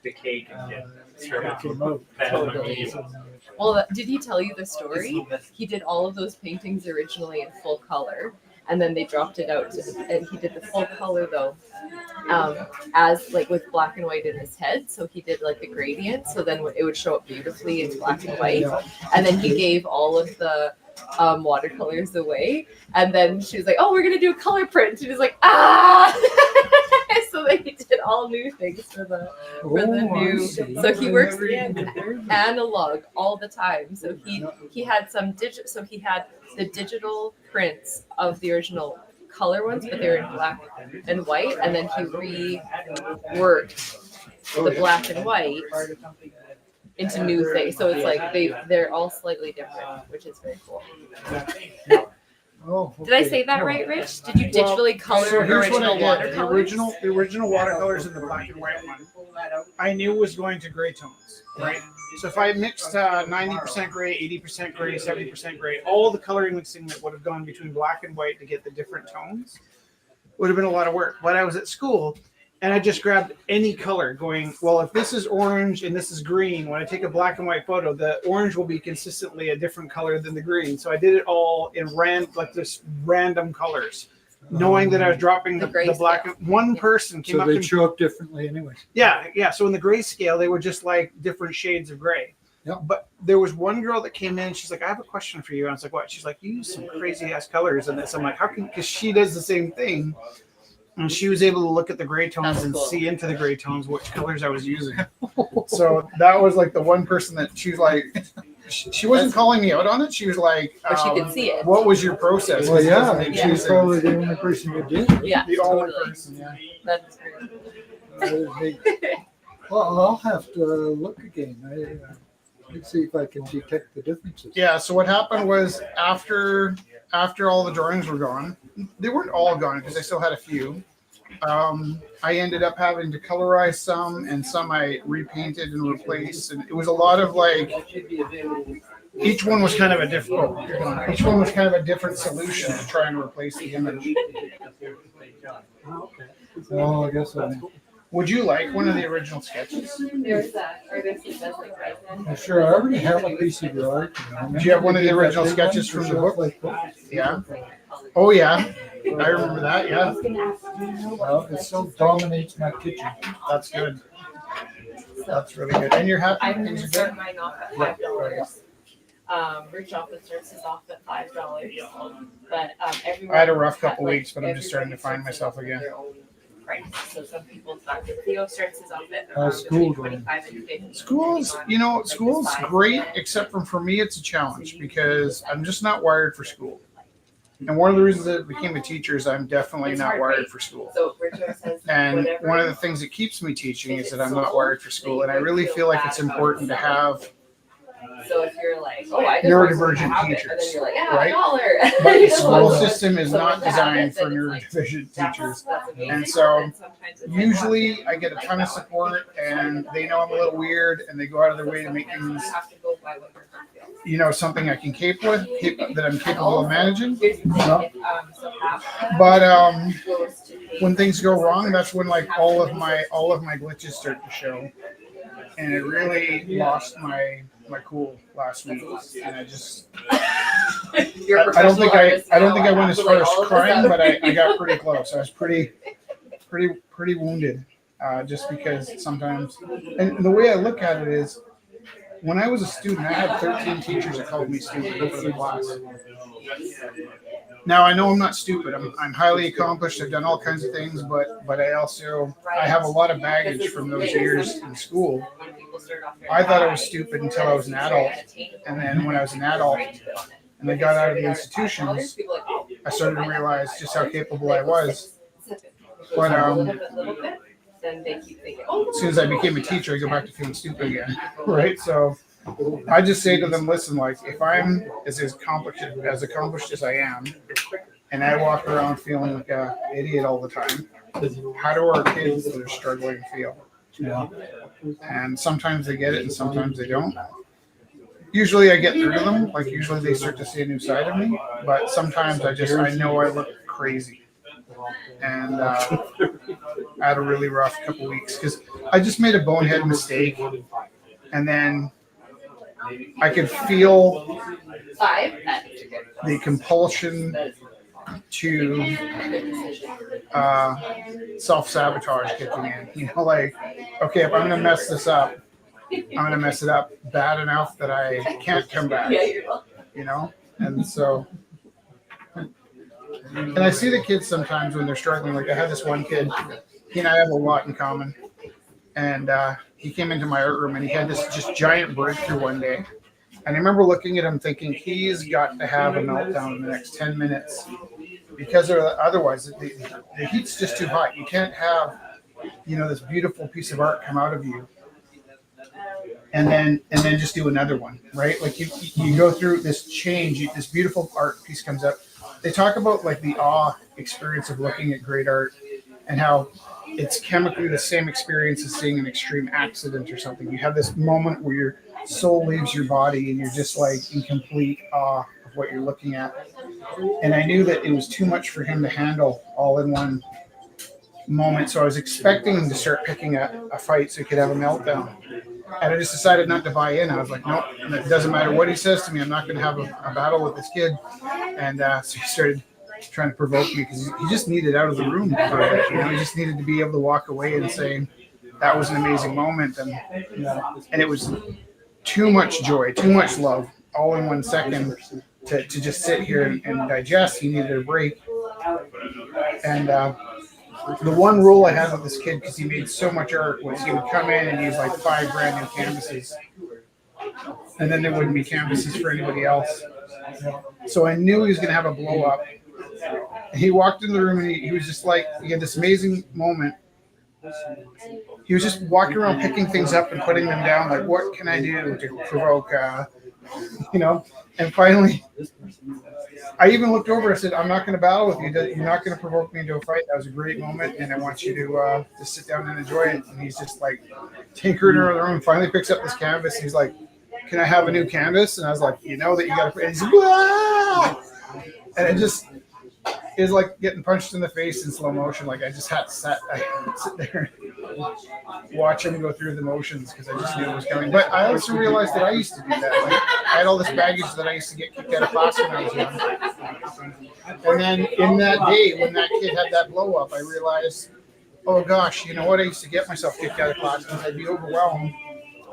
The cake and it came out. Well, did he tell you the story? He did all of those paintings originally in full color, and then they dropped it out, and he did the full color though, as like with black and white in his head. So he did like the gradient, so then it would show up beautifully in black and white, and then he gave all of the watercolors away, and then she was like, "Oh, we're gonna do a color print." And he was like, "Ah!" So then he did all new things for the new. So he works analog all the time. So he had some digital. So he had the digital prints of the original color ones, but they were in black and white, and then he reworked the black and white into new things. So it's like they're all slightly different, which is very cool. Oh, Did I say that right, Rich? Did you digitally color So here's what I original did. watercolors? The original watercolors in the black and white one, I knew was going to gray tones, right? So if I mixed 90% gray, 80% gray, 70% gray, all the coloring mixing that would have gone between black and white to get the different tones would have been a lot of work. But I was at school and I just grabbed any color going, well, if this is orange and this is green, when I take a black and white photo, the orange will be consistently a different color than the green. So I did it all in random colors, knowing that I was dropping the black. One person came So up they and show up differently anyway. yeah. So in the grayscale, they were just like different shades of gray. Yeah. But there was one girl that came in. She's like, "I have a question for you." And I was like, "What?" She's like, "You use some crazy ass colors in this." I'm like, "How can?" Because she does the same thing, and she was able to look at the gray tones and see into the gray tones which colors I was using. So that was like the one person that she was like, she wasn't calling me out on it. She was like, But she could see it. What was your process? Well, yeah, Because she's probably the only person who did. Yeah, the only totally. person. Yeah. That's great. Well, I'll have to look again. Let's see if I can detect the differences. Yeah, so what happened was after all the drawings were gone, they weren't all gone because I still had a few. I ended up having to colorize some, and some I repainted and replaced, and it was a lot of like each one was kind of a different solution to try and replace the image. Well, I guess Would you like one of the original sketches? There's that. Or this is just like resin. Sure, I already have a piece of your art. Do you have one of the original sketches from the book? Yeah. Oh yeah, I remember that. Yeah. Well, it still dominates my kitchen. That's good. That's really good. And you're happy? I'm Things gonna are start good? mine off at $5. Rich Office starts is off at $5, but everyone. I had a rough couple like, weeks, but I'm just starting to find myself again. their own price. So some people start. Theo starts his off at school between 25 and 50. School's great, except for me, it's a challenge because I'm just not wired for school. And one of the reasons that I became a teacher is I'm definitely not wired for school. So Richard says And whatever. one of the things that keeps me teaching is that I'm not wired for school. And I really feel like it's important to have So if you're like, oh, I just want something to Neurodivergent happen, teachers, and then you're like, right? $1. But the You school know? system is So not when that designed happens, for then it's like, neurodivergent teachers. that's amazing. And so And sometimes it's like, usually I get a ton of support and they know I'm a little weird and they go out of their way to make things, you have to go by what your heart feels. you know, something I can that I'm capable of managing. Here's the thing, No. so half the But goes to when things go wrong, that's when like all of my glitches start to show. And it really lost my cool last week. And I just You're a I don't professional think artist I don't now, think I went as have to, far like, as all of a crying, sudden- but I got pretty close. I was pretty wounded, just because sometimes. And the way I look at it is, when I was a student, I had 13 teachers that called me stupid for the class. Now I know I'm not stupid. I'm highly accomplished. I've done all kinds of things, but I have a lot of baggage from those years in school. I thought I was stupid until I was an adult, and then when I was an adult and I got out of the institutions, I started to realize just how capable I was. But then they keep thinking, as soon as I became a teacher, I go back to feeling stupid again, right? So I just say to them, listen, like if I'm as accomplished as I am, and I walk around feeling like an idiot all the time, how do our kids that are struggling feel? You know? And sometimes they get it and sometimes they don't. Usually I get through to them, like usually they start to see a new side of me, but sometimes I know I look crazy. And I had a really rough couple weeks because I just made a bonehead mistake, and then I could feel the compulsion to self-sabotage kicking in. You know, like, okay, if I'm gonna mess this up, I'm gonna mess it up bad enough that I can't come back. You know, and so. And I see the kids sometimes when they're struggling. Like I had this one kid, he and I have a lot in common. And he came into my art room and he had this just giant breakthrough one day. And I remember looking at him thinking he's got to have a meltdown in the next 10 minutes because otherwise the heat's just too hot. You can't have, you know, this beautiful piece of art come out of you and then just do another one, right? Like you go through this change, this beautiful art piece comes up. They talk about like the awe experience of looking at great art and how it's chemically the same experience as seeing an extreme accident or something. You have this moment where your soul leaves your body and you're just like in complete awe of what you're looking at. And I knew that it was too much for him to handle all in one moment. So I was expecting him to start picking a fight so he could have a meltdown. And I just decided not to buy in. I was like, nope, it doesn't matter what he says to me. I'm not going to have a battle with this kid. And so he started trying to provoke me because he just needed out of the room. You know, he just needed to be able to walk away and say, that was an amazing moment. And it was too much joy, too much love, all in 1 second to just sit here and digest. He needed a break. And the one rule I had with this kid, because he made so much art, was he would come in and use like 5 brand new canvases. And then there wouldn't be canvases for anybody else. So I knew he was going to have a blow up. He walked in the room and he was just like, he had this amazing moment. He was just walking around picking things up and putting them down. Like, what can I do to provoke, you know? And finally, I even looked over and said, I'm not going to battle with you. You're not going to provoke me into a fight. That was a great moment. And I want you to just sit down and enjoy it. And he's just like tinkering around the room. Finally picks up this canvas. And he's like, can I have a new canvas? And I was like, you know that you got to. And he's like, wah! And it just is like getting punched in the face in slow motion. Like I just had to sit there and watch him go through the motions because I just knew it was coming. But I also realized that I used to do that. Like I had all this baggage that I used to get kicked out of class when I was young. And then in that day when that kid had that blow up, I realized, oh gosh, you know what? I used to get myself kicked out of class because I'd be overwhelmed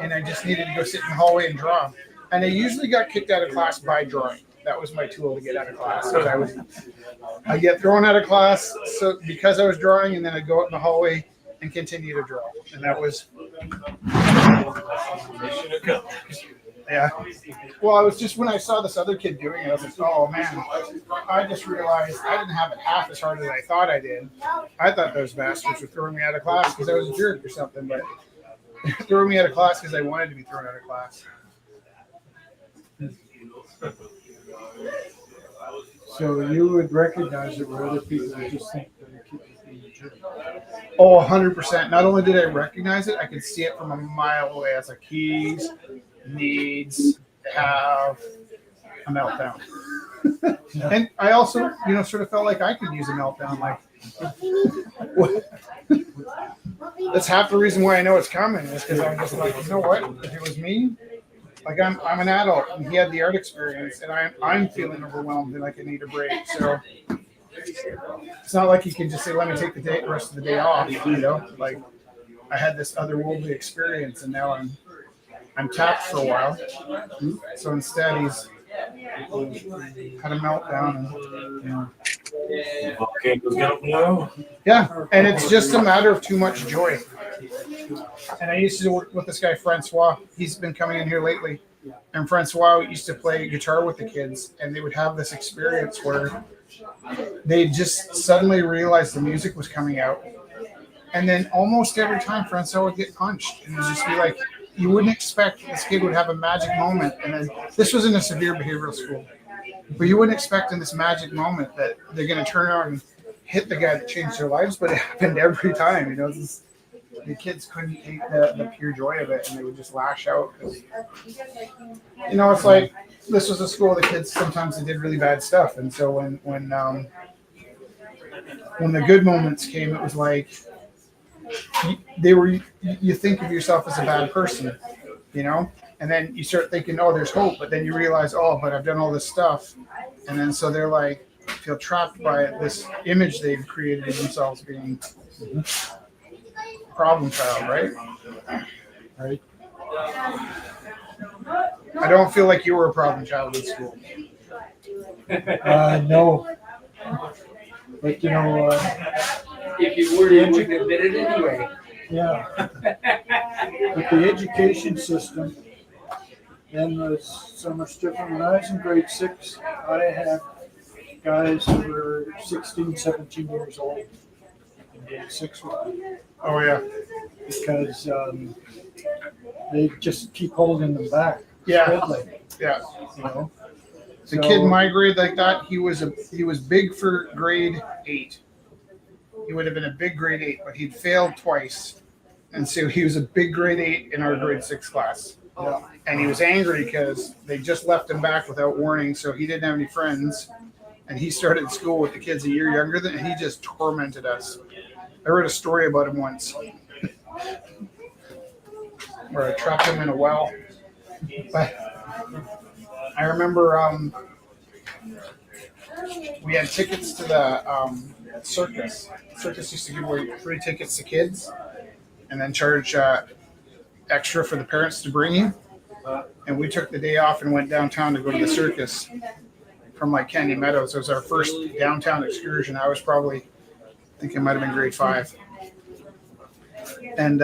and I just needed to go sit in the hallway and draw. And I usually got kicked out of class by drawing. That was my tool to get out of class. I'd get thrown out of class so because I was drawing, and then I'd go out in the hallway and continue to draw. And that was, yeah. Well, it was just when I saw this other kid doing it, I was like, oh man, I just realized I didn't have it half as hard as I thought I did. I thought those bastards were throwing me out of class because I was a jerk or something, but they're throwing me out of class because I wanted to be thrown out of class. So you would recognize it where other people would just think that a kid was being a jerk. Oh, 100%. Not only did I recognize it, I could see it from a mile away. As like he needs to have a meltdown. And I also, sort of felt like I could use a meltdown. Like, that's half the reason why I know it's coming is because I'm just like, you know what? If it was me, like I'm an adult and he had the art experience and I'm feeling overwhelmed and like I need a break. So it's not like you can just say, let me take the rest of the day off, like I had this otherworldly experience and now I'm tapped for a while. So instead he's had a meltdown and Volcano's gonna blow. yeah, and it's just a matter of too much joy. And I used to work with this guy Francois. He's been coming in here lately, and Francois used to play guitar with the kids, and they would have this experience where they just suddenly realized the music was coming out, and then almost every time Francois would get punched, and it would just be like you wouldn't expect this kid would have a magic moment, and then this was in a severe behavioral school. But you wouldn't expect in this magic moment that they're going to turn around and hit the guy that changed their lives, but it happened every time. The kids couldn't take the pure joy of it, and they would just lash out. It's like this was a school. The kids sometimes they did really bad stuff, and so when the good moments came, it was like you think of yourself as a bad person, And then you start thinking, oh, there's hope. But then you realize, oh, but I've done all this stuff. And then so they're like, feel trapped by this image they've created of themselves being problem child, right? Right. I don't feel like you were a problem child in school. No. But If you were, you wouldn't admit it anyway. yeah. But the education system then was so much different. When I was in grade 6, I had guys who were 16, 17 years old in grade 6 with me. Oh, yeah. Because they just keep holding them back. Yeah. Steadily, Yeah. The So- kid in my grade like that, he was big for grade 8. He would have been a big grade 8, but he'd failed twice. And so he was a big grade 8 in our grade 6 class. And he was angry because they just left him back without warning, so he didn't have any friends. And he started school with the kids a year younger than, and he just tormented us. I read a story about him once where I trapped him in a well. But I remember we had tickets to the circus. Circus used to give away free tickets to kids and then charge extra for the parents to bring you. And we took the day off and went downtown to go to the circus from like Candy Meadows. It was our first downtown excursion. I was probably, I think it might have been grade 5. And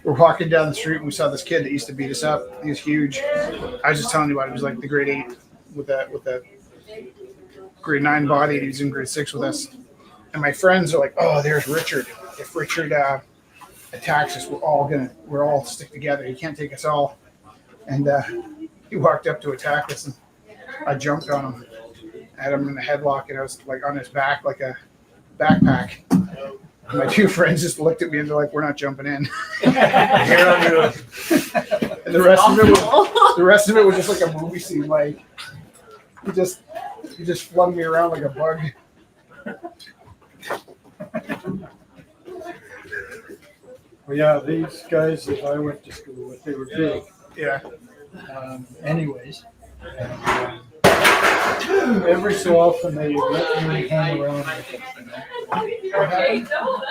we're walking down the street and we saw this kid that used to beat us up. He was huge. I was just telling you about it. He was like the grade 8 with a grade 9 body. And he was in grade 6 with us. And my friends are like, oh, there's Richard. If Richard attacks us, we're all stick together. He can't take us all. And he walked up to attack us and I jumped on him. I had him in a headlock and I was like on his back like a backpack. My 2 friends just looked at me and they're like, we're not jumping in. And the rest of it was just like a movie scene. Like he just flung me around like a bug. Well, yeah, these guys that I went to school with, they were big. Yeah. Anyways, every so often they would let me hang around with them. Okay, no,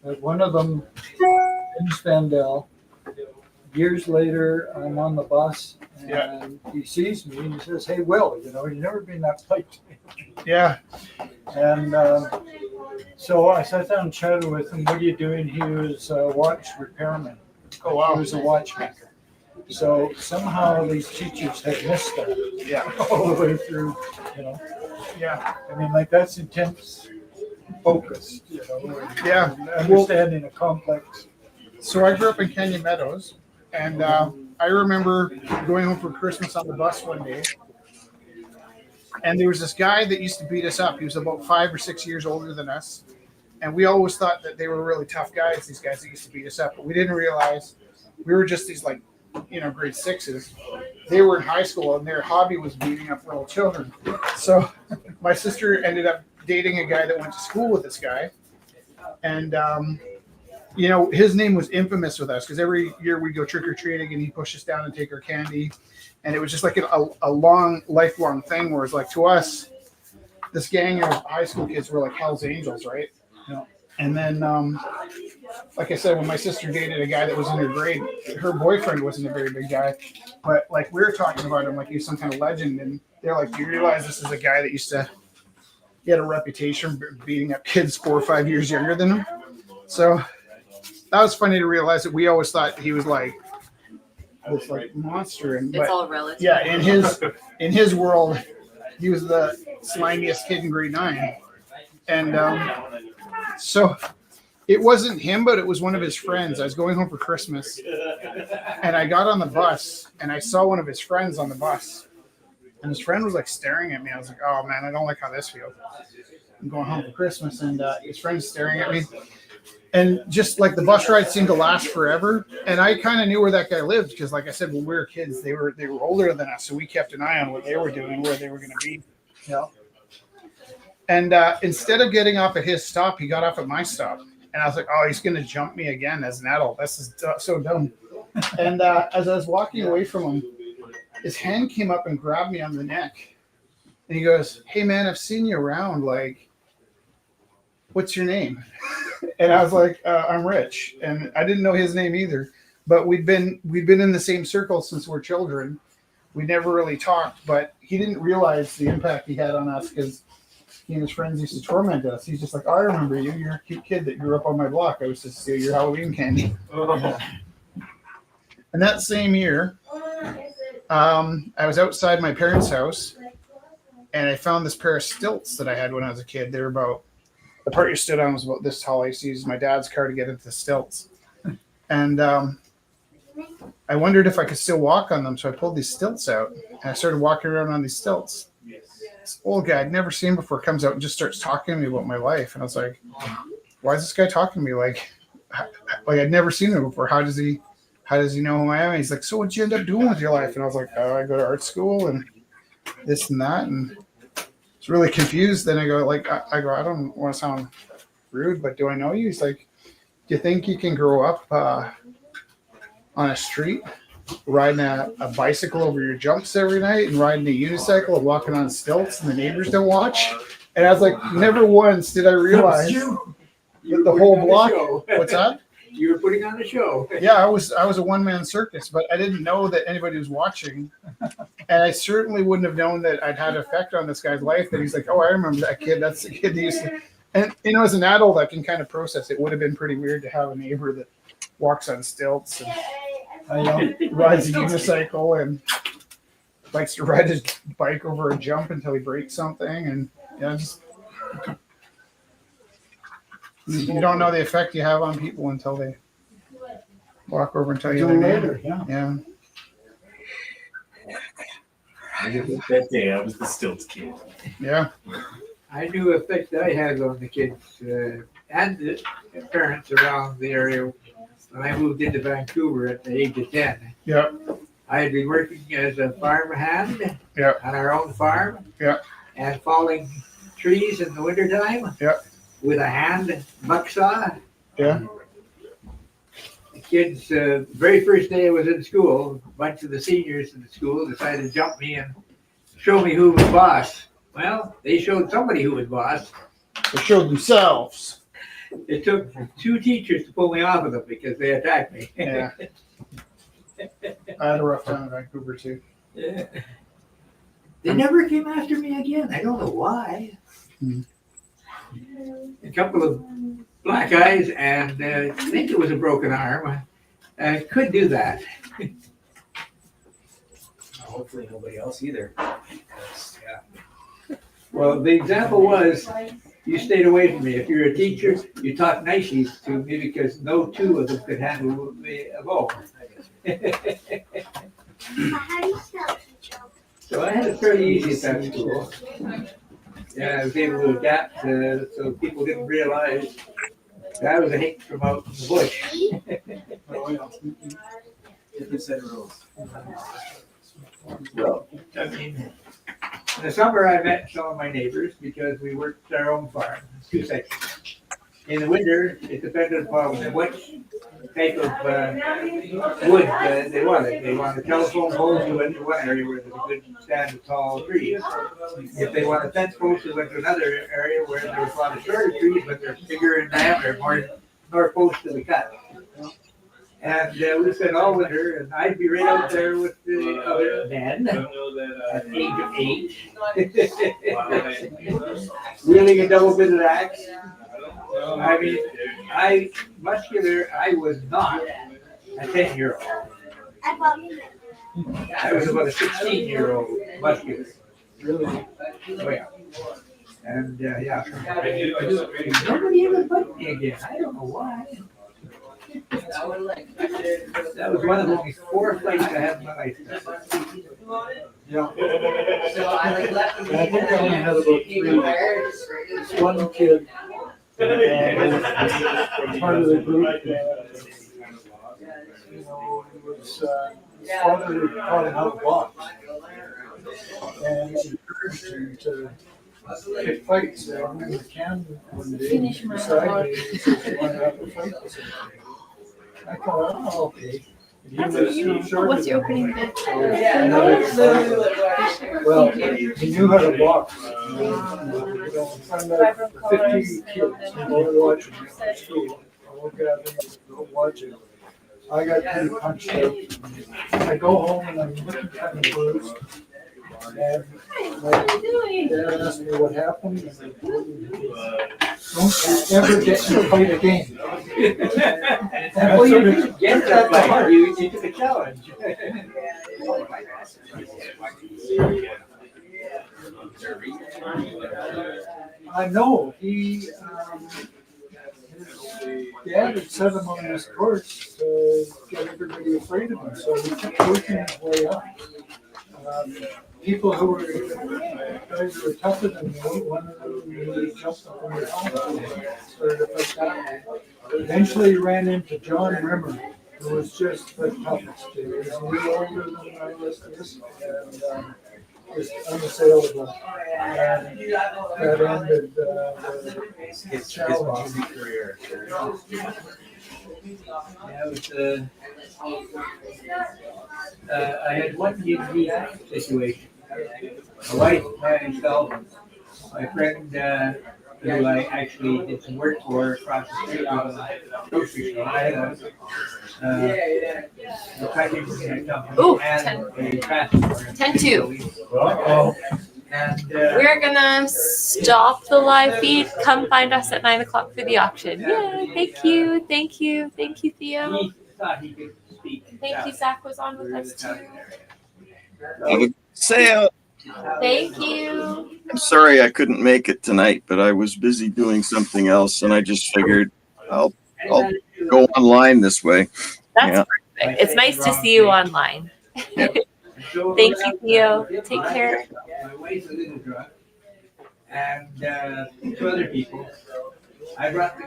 But one of them, in Spandau, years later, I'm on the bus and he sees me and he says, "Hey, Will, you've never been that polite to me." Yeah. And so I sat down and chatted with him. What are you doing? He was a watch repairman. Oh, wow. He was a watchmaker. So somehow these teachers had missed that. Yeah. All the way through, Yeah. I mean, like that's intense focused, you know, Yeah. and understanding a complex. So I grew up in Kenya Meadows, and I remember going home for Christmas on the bus one day, and there was this guy that used to beat us up. He was about 5 or 6 years older than us, and we always thought that they were really tough guys, these guys that used to beat us up, but we didn't realize we were just these, like, you know, grade sixes. They were in high school, and their hobby was beating up little children. So my sister ended up dating a guy that went to school with this guy, and you know, his name was infamous with us because every year we'd go trick-or-treating and he'd push us down and take our candy. And it was just like a long, lifelong thing where it's like, to us, this gang of high school kids were like Hell's Angels, right? Yeah. And then, like I said, when my sister dated a guy that was in her grade, her boyfriend wasn't a very big guy. But like we were talking about him like he was some kind of legend. And they're like, do you realize this is a guy that he had a reputation for beating up kids 4 or 5 years younger than him? So that was funny to realize that we always thought he was like this like monster, and It's all relative. yeah, in his world, he was the slimiest kid in grade 9, and so it wasn't him, but it was one of his friends. I was going home for Christmas, and I got on the bus, and I saw one of his friends on the bus, and his friend was like staring at me. I was like, oh man, I don't like how this feels. I'm going home for Christmas, and his friend's staring at me. And just like the bus ride seemed to last forever. And I kind of knew where that guy lived because, like I said, when we were kids, they were older than us. So we kept an eye on what they were doing, where they were going to be. You know? And instead of getting off at his stop, he got off at my stop. And I was like, oh, he's going to jump me again as an adult. This is so dumb. And as I was walking away from him, his hand came up and grabbed me on the neck. And he goes, hey, man, I've seen you around. Like, what's your name? And I was like, I'm Rich. And I didn't know his name either. But we'd been in the same circle since we're children. We never really talked, but he didn't realize the impact he had on us because he and his friends used to torment us. He's just like, oh, I remember you. You're a cute kid that grew up on my block. I used to steal your Halloween candy. And that same year, I was outside my parents' house, and I found this pair of stilts that I had when I was a kid. They were about, the part you stood on was about this tall. I used to use my dad's car to get into the stilts. And I wondered if I could still walk on them. So I pulled these stilts out, and I started walking around on these stilts. This old guy I'd never seen before comes out and just starts talking to me about my life. And I was like, why is this guy talking to me? Like I'd never seen him before. How does he know who I am? And he's like, so what'd you end up doing with your life? And I was like, oh, I go to art school and this and that. And it's really confused. Then I go, I don't want to sound rude, but do I know you? He's like, do you think you can grow up on a street, riding a bicycle over your jumps every night and riding a unicycle and walking on stilts and the neighbors don't watch? And I was like, never once did I realize that the whole block. What's that? You were putting on a show. Yeah, I was a one-man circus, but I didn't know that anybody was watching. And I certainly wouldn't have known that I'd had an effect on this guy's life. That he's like, oh, I remember that kid. That's the kid that used to. And, as an adult, I can kind of process it. Would have been pretty weird to have a neighbor that walks on stilts and rides a unicycle and likes to ride his bike over a jump until he breaks something. And just you don't know the effect you have on people until they walk over and tell you their name. Yeah. That day, I was the stilts kid. Yeah. I knew the effect I had on the kids and the parents around the area when I moved into Vancouver at the age of 10. Yeah. I had been working as a farm hand on our own farm. Yeah. And falling trees in the wintertime. Yeah. With a hand buck saw. Yeah. The kids, very first day I was in school, a bunch of the seniors in the school decided to jump me and show me who was boss. Well, they showed somebody who was boss. They showed themselves. It took 2 teachers to pull me off of them because they attacked me. Yeah. I had a rough time in Vancouver too. Yeah. They never came after me again. I don't know why. A couple of black eyes and I think it was a broken arm. I could do that. Hopefully nobody else either. Because, Well, the example was you stayed away from me. If you're a teacher, you talk nicely to me because no two of them could handle me alone. How do you spell teacher? So I had it fairly easy at that school. Yeah, I was able to adapt so people didn't realize that I was a hick from out in the bush. Different set of rules. I mean, in the summer, I met some of my neighbors because we worked our own farm, 2 sections. In the winter, it depended upon what type of wood they wanted. They wanted telephone poles, we went to one area where there's a good stand of tall trees. If they wanted fence posts, we went to another area where there was a lot of shorter trees, but they're bigger in diameter, more posts to be cut. And we spent all winter, and I'd be right out there with the other men at the age of 8, wielding a double-bitted axe. I mean, I was not a 10-year-old. I was about a 16-year-old muscular. Really? Oh, yeah. And, yeah. Nobody ever put me again. I don't know why. That was one of only 4 fights I had in my life. Yeah. I think I only had about 3. One kid, part of the group, was father taught him how to box. And he encouraged him to pick fights. So I'm in the can one day. Finish my Beside me, he said, "You want to have a fight with him?" I thought, oh, okay. And he was shorter What's your than me. opening bid? Well, he knew how to box. In front of 50 kids, all watching him at school. I look at him, go watch him. I got pretty punched out. I go home and I'm looking kind of bruised. And my dad asked me what happened. And I told him, don't you ever get in a fight again. Well, you didn't get that far. You took a challenge. I know, his dad had set him on this course to get everybody afraid of him, so he kept working his way up. People who were, guys who were tougher than me, one of them really jumped up on the top, started to fight that way. Eventually ran into John Rimmer, who was just the toughest. He was a little older than I was, and just unassailable. And that ended his challenge. career. Yeah, it was, I had one unique situation. My wife, myself, my friend, who I actually did some work for across the street on the grocery store. I had a packing company and a transport. 10-2. And We're gonna stop the live feed. Come find us at 9 o'clock for the auction. Yay! Thank you, thank you, thank you, Theo. he thought he could speak. Thank you, Zach was on with us too. Thank you. I'm sorry I couldn't make it tonight, but I was busy doing something else, and I just figured I'll go online this way. That's perfect. It's nice to see you online. Yeah. Thank you, Theo. Take care. My wife's a little drunk, and 2 other people. I brought the